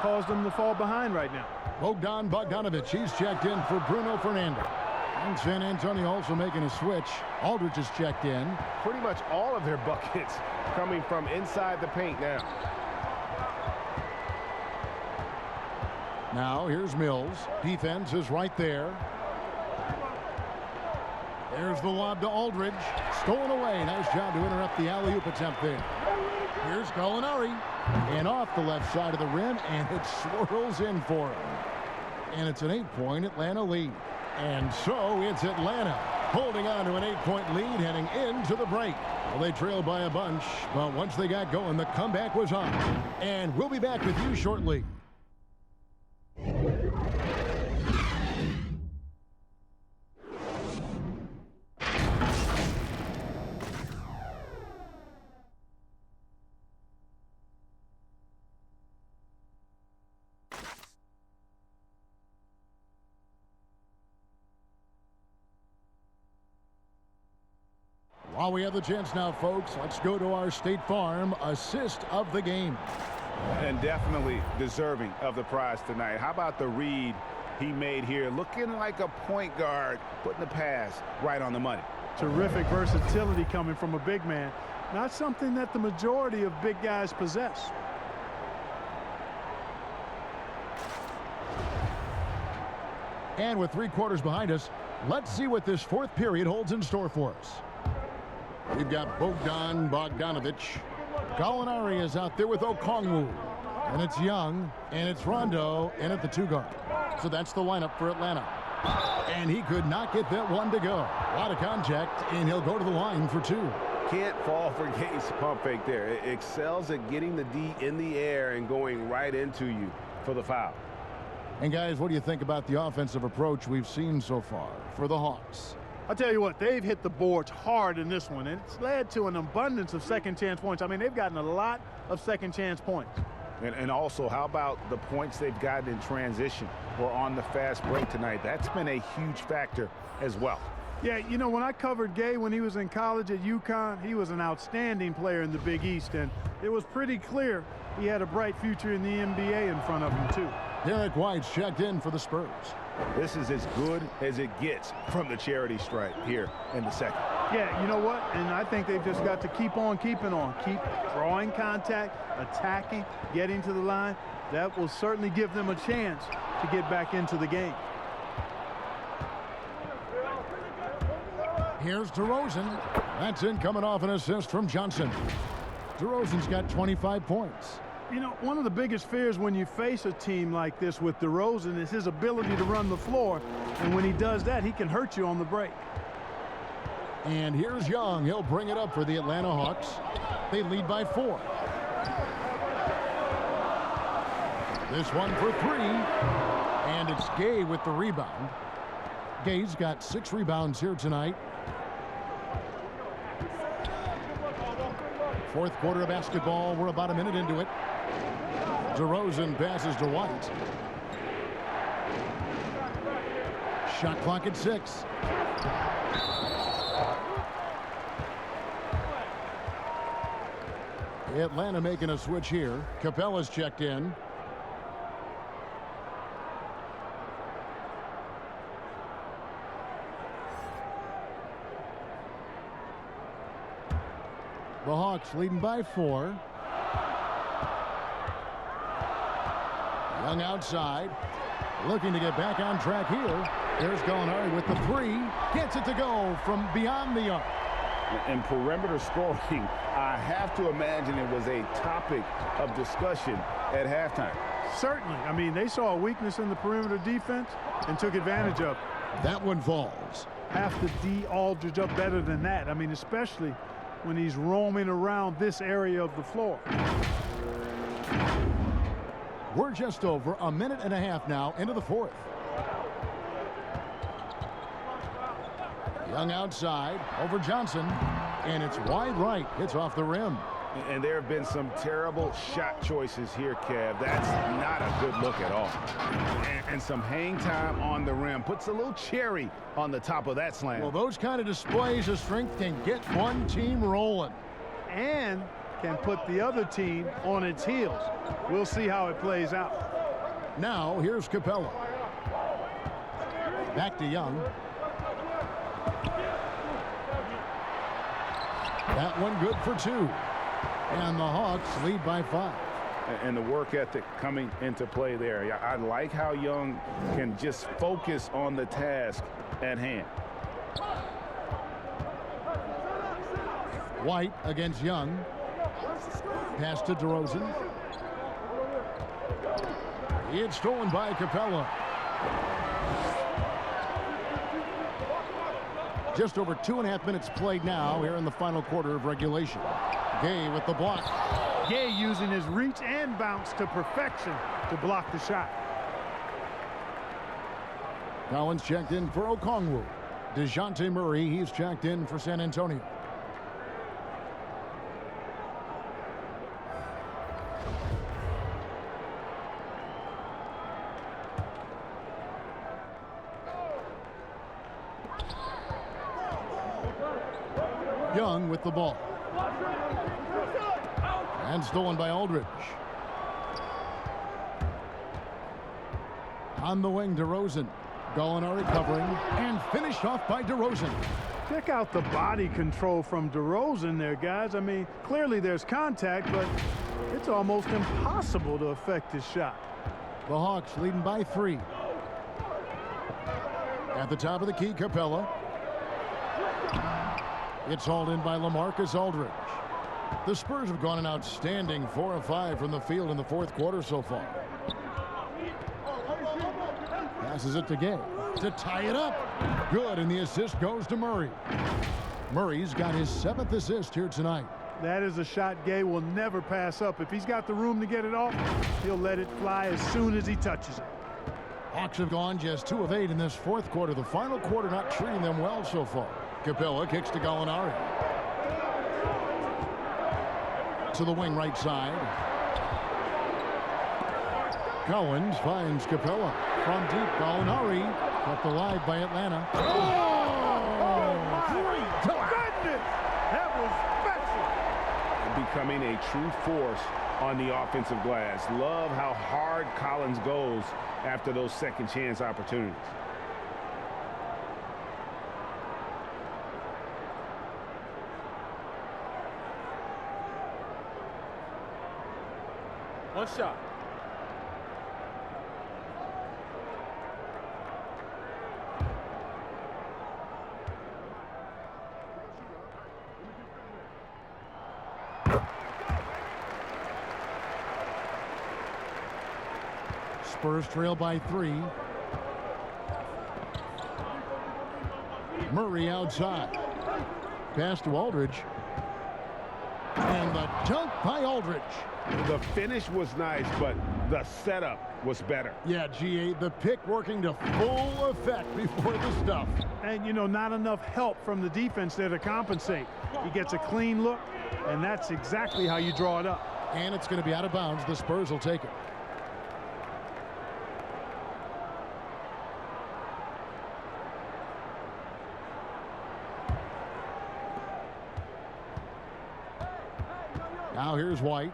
caused them to fall behind right now. Bogdan Bogdanovic, he's checked in for Bruno Fernando. And San Antonio also making a switch. Aldridge is checked in. Pretty much all of their buckets coming from inside the paint now. Now here's Mills. Defense is right there. There's the lob to Aldridge. Stolen away. Nice job to interrupt the alley-oop attempt there. Here's Gallinari. And off the left side of the rim, and it swirls in for him. And it's an 8-point Atlanta lead. And so it's Atlanta holding on to an 8-point lead heading into the break. Well, they trailed by a bunch, but once they got going, the comeback was on. And we'll be back with you shortly. While we have the chance now, folks, let's go to our State Farm assist of the game. And definitely deserving of the prize tonight. How about the read he made here? Looking like a point guard, putting the pass right on the money. Terrific versatility coming from a big man. Not something that the majority of big guys possess. And with 3 quarters behind us, let's see what this 4th period holds in store for us. We've got Bogdan Bogdanovic. Gallinari is out there with Okongwu. And it's Young, and it's Rondo, and at the 2 guard. So that's the lineup for Atlanta. And he could not get that one to go. A lot of contact, and he'll go to the line for 2. Can't fall for Gates pump fake there. It excels at getting the D in the air and going right into you for the foul. And guys, what do you think about the offensive approach we've seen so far for the Hawks? I'll tell you what, they've hit the boards hard in this one, and it's led to an abundance of second-chance points. I mean, they've gotten a lot of second-chance points. And also, how about the points they've gotten in transition or on the fast break tonight? That's been a huge factor as well. Yeah, you know, when I covered Gay when he was in college at UConn, he was an outstanding player in the Big East, and it was pretty clear he had a bright future in the NBA in front of him, too. Derek White's checked in for the Spurs. This is as good as it gets from the charity stripe here in the second. Yeah, you know what? And I think they've just got to keep on keeping on. Keep drawing contact, attacking, getting to the line. That will certainly give them a chance to get back into the game. Here's DeRozan. That's in coming off an assist from Johnson. DeRozan's got 25 points. You know, one of the biggest fears when you face a team like this with DeRozan is his ability to run the floor. And when he does that, he can hurt you on the break. And here's Young. He'll bring it up for the Atlanta Hawks. They lead by 4. This one for 3. And it's Gay with the rebound. Gay's got 6 rebounds here tonight. Fourth quarter of basketball. We're about a minute into it. DeRozan passes to White. Shot clock at 6. Atlanta making a switch here. Capella's checked in. The Hawks leading by 4. Young outside, looking to get back on track here. There's Gallinari with the 3. Gets it to go from beyond the arc. In perimeter scoring, I have to imagine it was a topic of discussion at halftime. Certainly. I mean, they saw a weakness in the perimeter defense and took advantage of it. That one falls. Have to D Aldridge up better than that. I mean, especially when he's roaming around this area of the floor. We're just over a minute and a half now into the 4th. Young outside over Johnson, and it's wide right. It's off the rim. And there have been some terrible shot choices here, Kev. That's not a good look at all. And some hang time on the rim. Puts a little cherry on the top of that slam. Well, those kind of displays of strength can get one team rolling. And can put the other team on its heels. We'll see how it plays out. Now, here's Capella. Back to Young. That one good for 2. And the Hawks lead by 5. And the work ethic coming into play there. I like how Young can just focus on the task at hand. White against Young. Pass to DeRozan. It's stolen by Capella. Just over 2.5 minutes played now here in the final quarter of regulation. Gay with the block. Gay using his reach and bounce to perfection to block the shot. Collins checked in for Okongwu. DeJounte Murray, he's checked in for San Antonio. Young with the ball. And stolen by Aldridge. On the wing, DeRozan. Gallinari covering and finished off by DeRozan. Check out the body control from DeRozan there, guys. I mean, clearly there's contact, but it's almost impossible to affect his shot. The Hawks leading by 3. At the top of the key, Capella. It's hauled in by LaMarcus Aldridge. The Spurs have gone an outstanding 4 of 5 from the field in the 4th quarter so far. Passes it to Gay to tie it up. Good, and the assist goes to Murray. Murray's got his 7th assist here tonight. That is a shot Gay will never pass up. If he's got the room to get it off, he'll let it fly as soon as he touches it. Hawks have gone just 2 of 8 in this fourth quarter. The final quarter not treating them well so far. Capella kicks to Gallinari. To the wing right side. Collins finds Capella. From deep, Gallinari. Kept alive by Atlanta. Great goodness! That was special. Becoming a true force on the offensive glass. Love how hard Collins goes after those second chance opportunities. One shot. Spurs trail by 3. Murray outside. Pass to Aldridge. And the dunk by Aldridge. The finish was nice, but the setup was better. Yeah, GA, the pick working to full effect before the stuff. And, you know, not enough help from the defense there to compensate. He gets a clean look, and that's exactly how you draw it up. And it's going to be out of bounds. The Spurs will take it. Now here's White.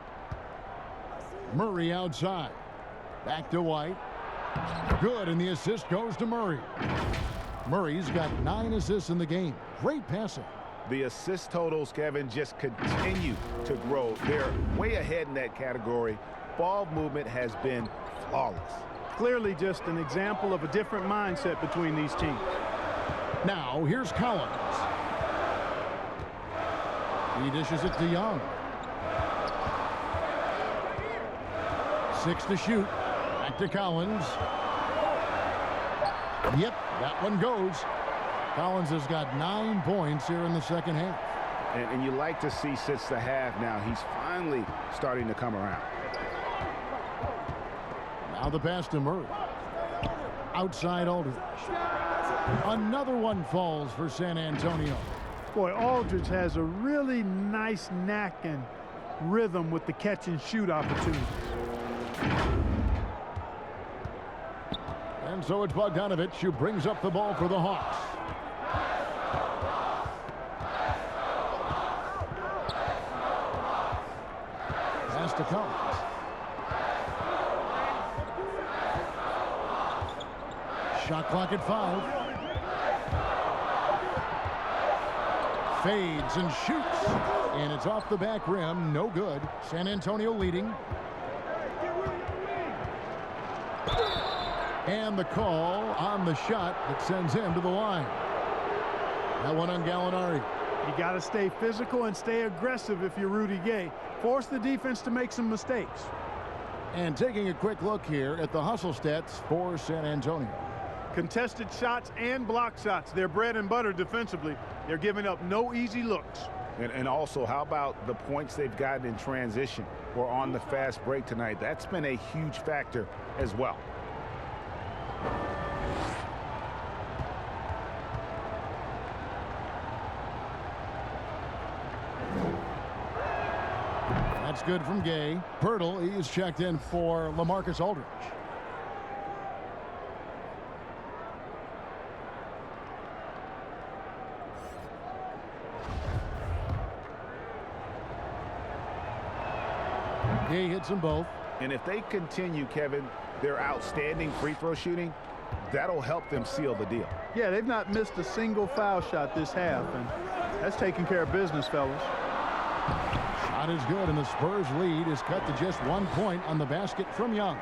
Murray outside. Back to White. Good, and the assist goes to Murray. Murray's got 9 assists in the game. Great passing. The assist totals, Kevin, just continue to grow. They're way ahead in that category. Ball movement has been flawless. Clearly just an example of a different mindset between these teams. Now here's Collins. He dishes it to Young. 6 to shoot. Back to Collins. Yep, that one goes. Collins has got 9 points here in the second half. And you like to see since the half now, he's finally starting to come around. Now the pass to Murray. Outside Aldridge. Another one falls for San Antonio. Boy, Aldridge has a really nice knack and rhythm with the catch and shoot opportunities. And so it's Bogdanovich who brings up the ball for the Hawks. Pass to Collins. Shot clock at 5. Fades and shoots. And it's off the back rim. No good. San Antonio leading. And the call on the shot that sends him to the line. That one on Gallinari. You got to stay physical and stay aggressive if you're Rudy Gay. Force the defense to make some mistakes. And taking a quick look here at the hustle stats for San Antonio. Contested shots and block shots. They're bread and butter defensively. They're giving up no easy looks. And also, how about the points they've gotten in transition or on the fast break tonight? That's been a huge factor as well. That's good from Gay. Pirtle, he is checked in for LaMarcus Aldridge. Gay hits them both. And if they continue, Kevin, their outstanding free throw shooting, that'll help them seal the deal. Yeah, they've not missed a single foul shot this half, and that's taking care of business, fellas. Shot is good, and the Spurs lead is cut to just 1 point on the basket from Young.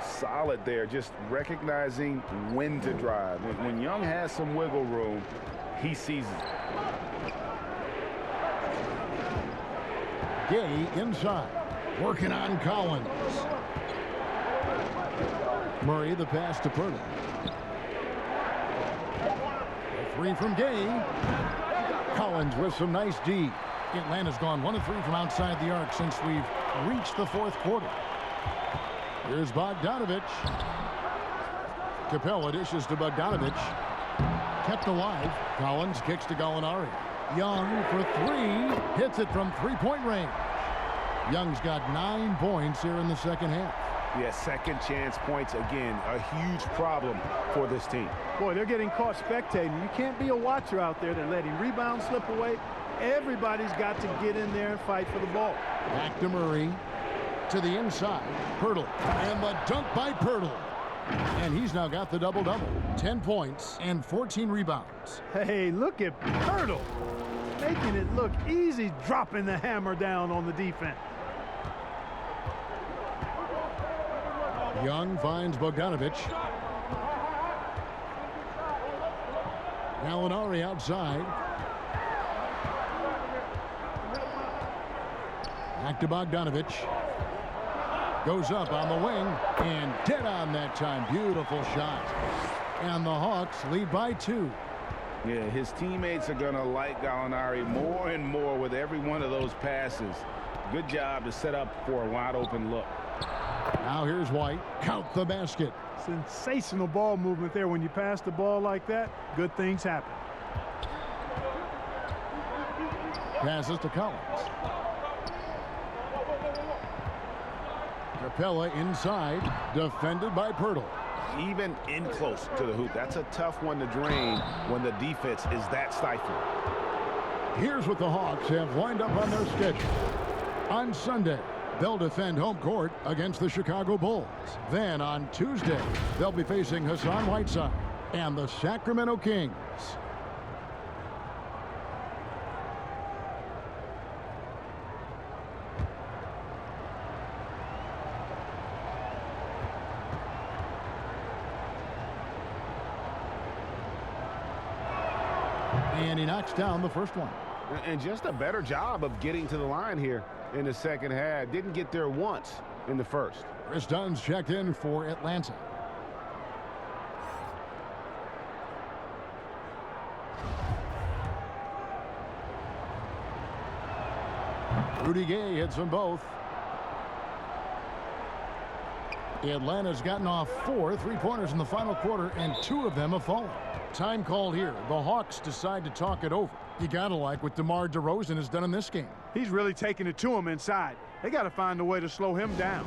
Solid there, just recognizing when to drive. When Young has some wiggle room, he seizes it. Gay inside, working on Collins. Murray, the pass to Pirtle. A 3 from Gay. Collins with some nice D. Atlanta's gone 1 of 3 from outside the arc since we've reached the fourth quarter. Here's Bogdanovich. Capella dishes to Bogdanovich. Kept alive. Collins kicks to Gallinari. Young for three. Hits it from three-point range. Young's got 9 points here in the second half. Yeah, second chance points again. A huge problem for this team. Boy, they're getting caught spectating. You can't be a watcher out there that letting rebounds slip away. Everybody's got to get in there and fight for the ball. Back to Murray. To the inside. Pirtle. And the dunk by Pirtle. And he's now got the double-double. 10 points and 14 rebounds. Hey, look at Pirtle. Making it look easy, dropping the hammer down on the defense. Young finds Bogdanovich. Gallinari outside. Back to Bogdanovich. Goes up on the wing and dead on that time. Beautiful shot. And the Hawks lead by 2. Yeah, his teammates are going to like Gallinari more and more with every one of those passes. Good job to set up for a wide open look. Now here's White. Count the basket. Sensational ball movement there. When you pass the ball like that, good things happen. Passes to Collins. Capella inside. Defended by Pirtle. Even in close to the hoop. That's a tough one to drain when the defense is that stifling. Here's what the Hawks have lined up on their schedule. On Sunday, they'll defend home court against the Chicago Bulls. Then on Tuesday, they'll be facing Hassan Whiteside and the Sacramento Kings. And he knocks down the first one. And just a better job of getting to the line here in the second half. Didn't get there once in the first. Chris Dunn's checked in for Atlanta. Rudy Gay hits them both. Atlanta's gotten off 4 3-pointers in the final quarter, and 2 of them have fallen. Time called here. The Hawks decide to talk it over. You gotta like what DeMar DeRozan has done in this game. He's really taking it to him inside. They got to find a way to slow him down.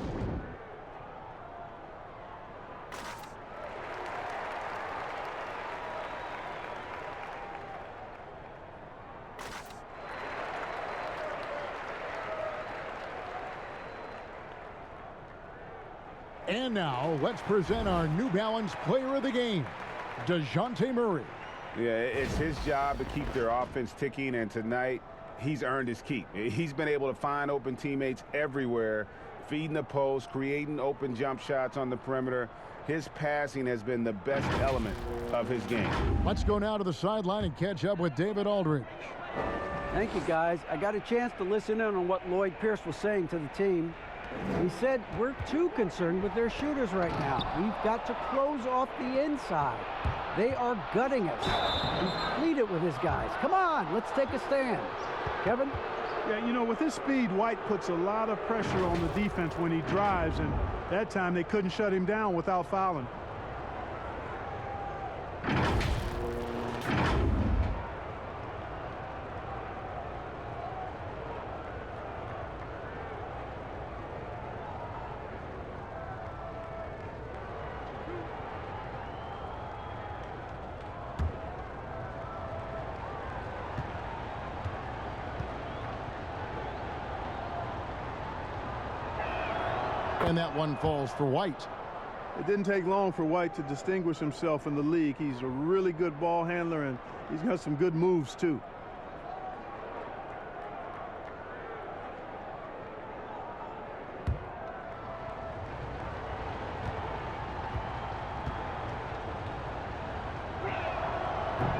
And now, let's present our New Balance Player of the Game, DeJounte Murray. Yeah, it's his job to keep their offense ticking, and tonight he's earned his keep. He's been able to find open teammates everywhere, feeding the post, creating open jump shots on the perimeter. His passing has been the best element of his game. Let's go now to the sideline and catch up with David Aldridge. Thank you, guys. I got a chance to listen in on what Lloyd Pierce was saying to the team. He said, we're too concerned with their shooters right now. We've got to close off the inside. They are gutting us. He pleaded with his guys. Come on, let's take a stand. Kevin? Yeah, you know, with his speed, White puts a lot of pressure on the defense when he drives, and that time they couldn't shut him down without fouling. And that one falls for White. It didn't take long for White to distinguish himself in the league. He's a really good ball handler, and he's got some good moves, too.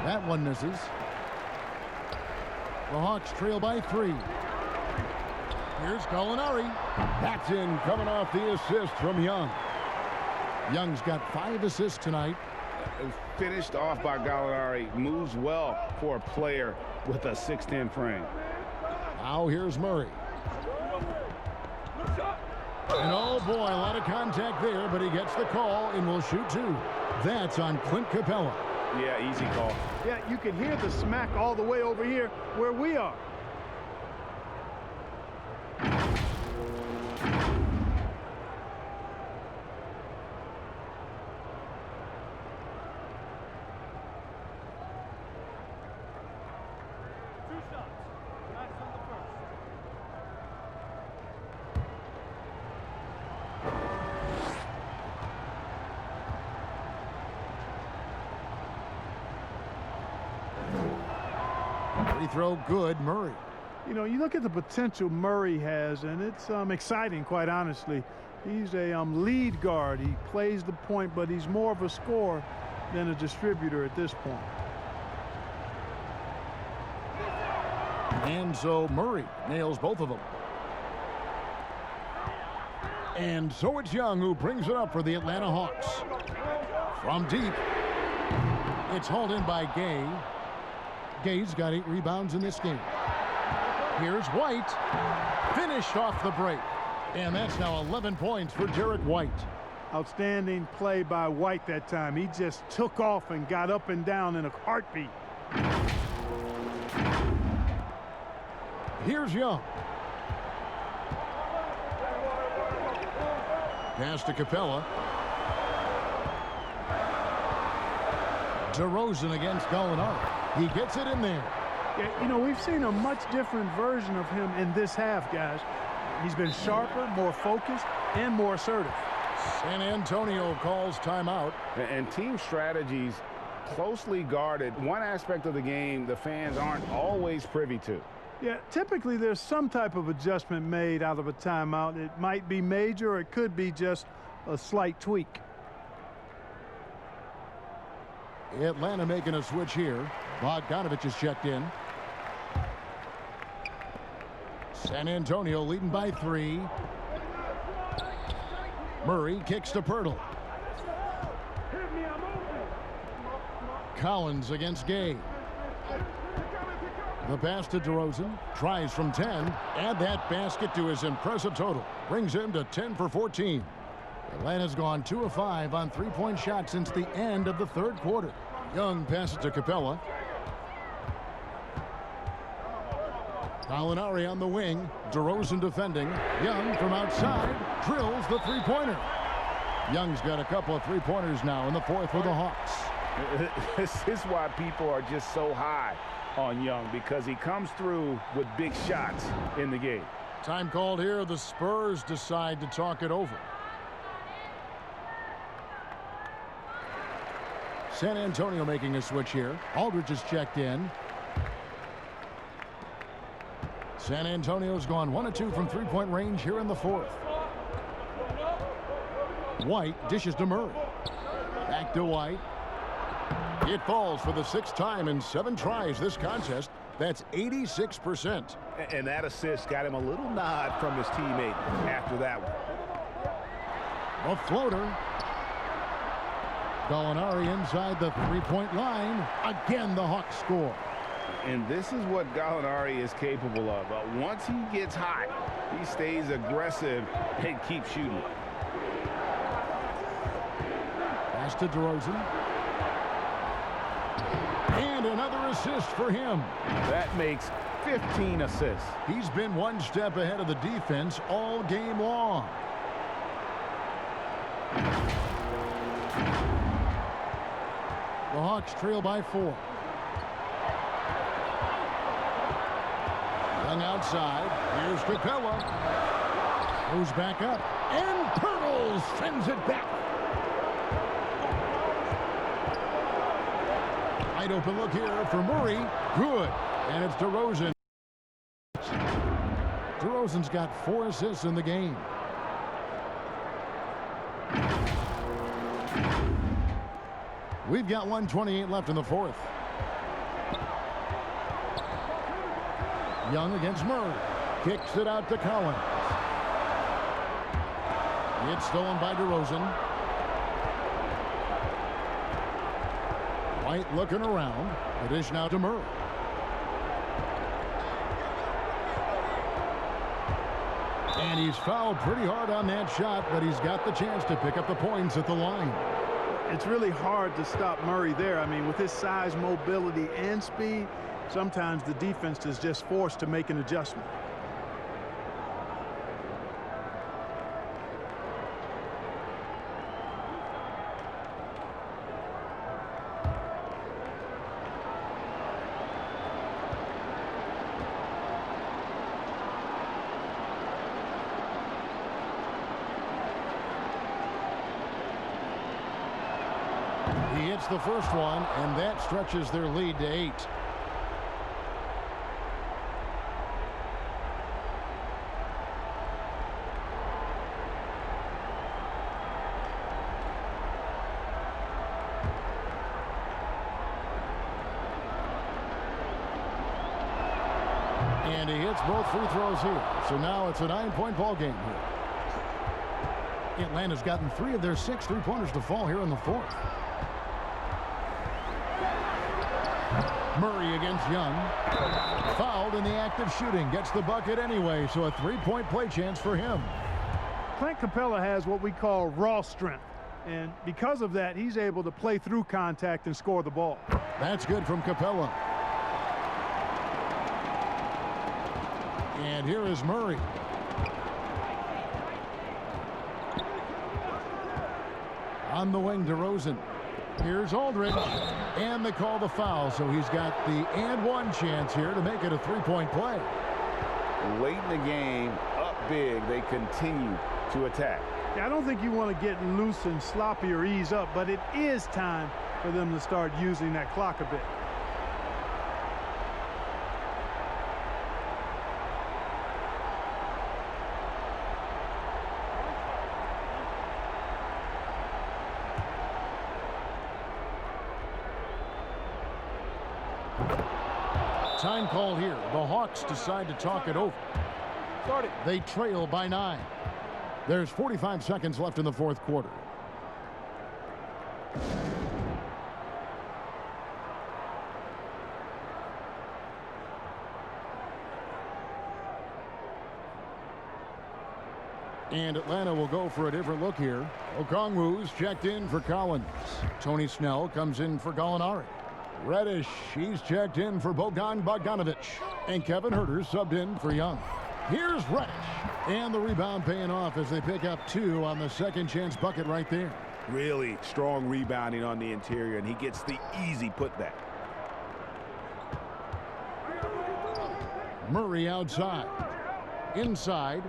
That one misses. The Hawks trail by 3. Here's Gallinari. That's in, coming off the assist from Young. Young's got 5 assists tonight. Finished off by Gallinari. Moves well for a player with a 6'10" frame. Now here's Murray. And oh boy, a lot of contact there, but he gets the call and will shoot 2. That's on Clint Capella. Yeah, easy call. Yeah, you can hear the smack all the way over here where we are. Free throw good, Murray. You know, you look at the potential Murray has, and it's exciting, quite honestly. He's a lead guard. He plays the point, but he's more of a scorer than a distributor at this point. And so Murray nails both of them. And so it's Young who brings it up for the Atlanta Hawks. From deep, it's hauled in by Gay. Gay's got 8 rebounds in this game. Here's White. Finished off the break. And that's now 11 points for Derek White. Outstanding play by White that time. He just took off and got up and down in a heartbeat. Here's Young. Pass to Capella. DeRozan against Gallinari. He gets it in there. Yeah, you know, we've seen a much different version of him in this half, guys. He's been sharper, more focused, and more assertive. San Antonio calls timeout. And team strategies closely guarded. One aspect of the game the fans aren't always privy to. Yeah, typically there's some type of adjustment made out of a timeout. It might be major, or it could be just a slight tweak. Atlanta making a switch here. Bogdanovich is checked in. San Antonio leading by 3. Murray kicks to Pirtle. Collins against Gay. The pass to DeRozan. Tries from 10. Add that basket to his impressive total. Brings him to 10 for 14. Atlanta's gone 2 of 5 on 3-point shots since the end of the third quarter. Young passes to Capella. Gallinari on the wing. DeRozan defending. Young from outside drills the three-pointer. Young's got a couple of three-pointers now in the fourth for the Hawks. This is why people are just so high on Young, because he comes through with big shots in the game. Time called here. The Spurs decide to talk it over. San Antonio making a switch here. Aldridge is checked in. San Antonio's gone 1 of 2 from 3-point range here in the fourth. White dishes to Murray. Back to White. It falls for the 6th time in 7 tries this contest. That's 86%. And that assist got him a little nod from his teammate after that one. A floater. Gallinari inside the 3-point line. Again, the Hawks score. And this is what Gallinari is capable of. Once he gets hot, he stays aggressive and keeps shooting. Pass to DeRozan. And another assist for him. That makes 15 assists. He's been one step ahead of the defense all game long. The Hawks trail by 4. Young outside. Here's Capella. Goes back up. And Pirtle sends it back. Wide open look here for Murray. Good. And it's DeRozan. DeRozan's got 4 assists in the game. We've got 1:28 left in the fourth. Young against Murray. Kicks it out to Collins. It's stolen by DeRozan. White looking around. The dish now to Murray. And he's fouled pretty hard on that shot, but he's got the chance to pick up the points at the line. It's really hard to stop Murray there. I mean, with his size, mobility, and speed, sometimes the defense is just forced to make an adjustment. He hits the first one, and that stretches their lead to 8. And he hits both free throws here. So now it's a 9-point ball game here. Atlanta's gotten 3 of their 6 3-pointers to fall here in the 4th. Murray against Young. Fouled in the act of shooting. Gets the bucket anyway, so a 3-point play chance for him. Clint Capella has what we call raw strength. And because of that, he's able to play through contact and score the ball. That's good from Capella. And here is Murray. On the wing, DeRozan. Here's Aldridge. And they call the foul, so he's got the and-one chance here to make it a 3-point play. Late in the game, up big, they continue to attack. Yeah, I don't think you want to get loose and sloppy or ease up, but it is time for them to start using that clock a bit. Time called here. The Hawks decide to talk it over. They trail by 9. There's 45 seconds left in the 4th quarter. And Atlanta will go for a different look here. Okongwu's checked in for Collins. Tony Snell comes in for Gallinari. Reddish, he's checked in for Bogan Bogdanovic. And Kevin Huerter subbed in for Young. Here's Reddish. And the rebound paying off as they pick up 2 on the second chance bucket right there. Really strong rebounding on the interior, and he gets the easy putback. Murray outside. Inside.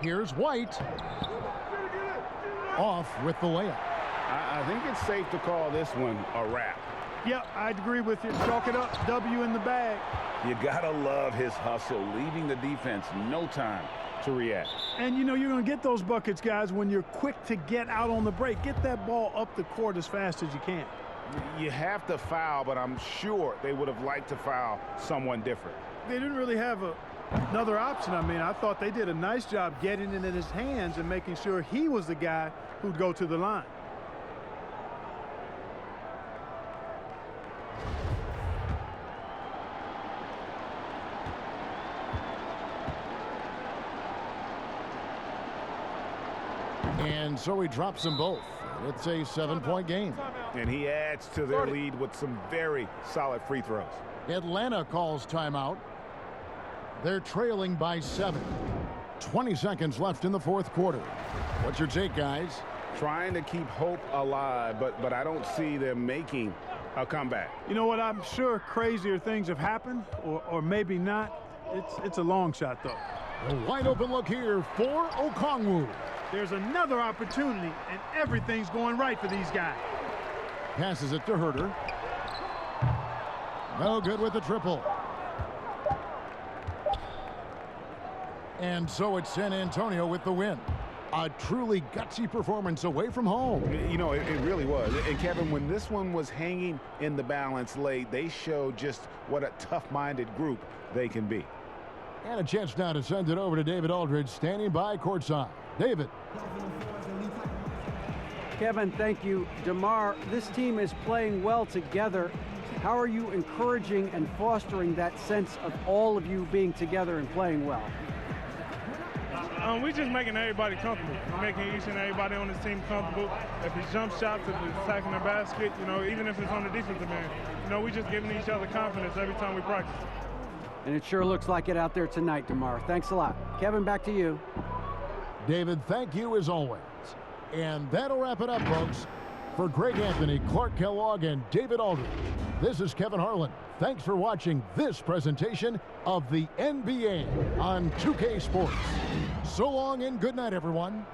Here's White. Off with the layup. I think it's safe to call this one a wrap. Yep, I'd agree with you. Chalk it up. W in the bag. You gotta love his hustle, leaving the defense no time to react. And you know you're going to get those buckets, guys, when you're quick to get out on the break. Get that ball up the court as fast as you can. You have to foul, but I'm sure they would have liked to foul someone different. They didn't really have another option. I mean, I thought they did a nice job getting it in his hands and making sure he was the guy who'd go to the line. And so he drops them both. It's a 7-point game. And he adds to their lead with some very solid free throws. Atlanta calls timeout. They're trailing by 7. 20 seconds left in the 4th quarter. What's your take, guys? Trying to keep hope alive, but I don't see them making a comeback. You know what? I'm sure crazier things have happened, or maybe not. It's a long shot, though. A wide open look here for Okongwu. There's another opportunity, and everything's going right for these guys. Passes it to Huerter. No good with the triple. And so it's San Antonio with the win. A truly gutsy performance away from home. You know, it really was. And Kevin, when this one was hanging in the balance late, they showed just what a tough-minded group they can be. And a chance now to send it over to David Aldridge, standing by courtside. David. Kevin, thank you. DeMar, this team is playing well together. How are you encouraging and fostering that sense of all of you being together and playing well? We just making everybody comfortable. We're making each and everybody on this team comfortable. If it's jump shots, if it's attacking the basket, you know, even if it's on the defensive end, you know, we just giving each other confidence every time we practice. And it sure looks like it out there tonight, DeMar. Thanks a lot. Kevin, back to you. David, thank you as always. And that'll wrap it up, folks. For Greg Anthony, Clark Kellogg, and David Aldridge, this is Kevin Harlan. Thanks for watching this presentation of the NBA on 2K Sports. So long and good night, everyone.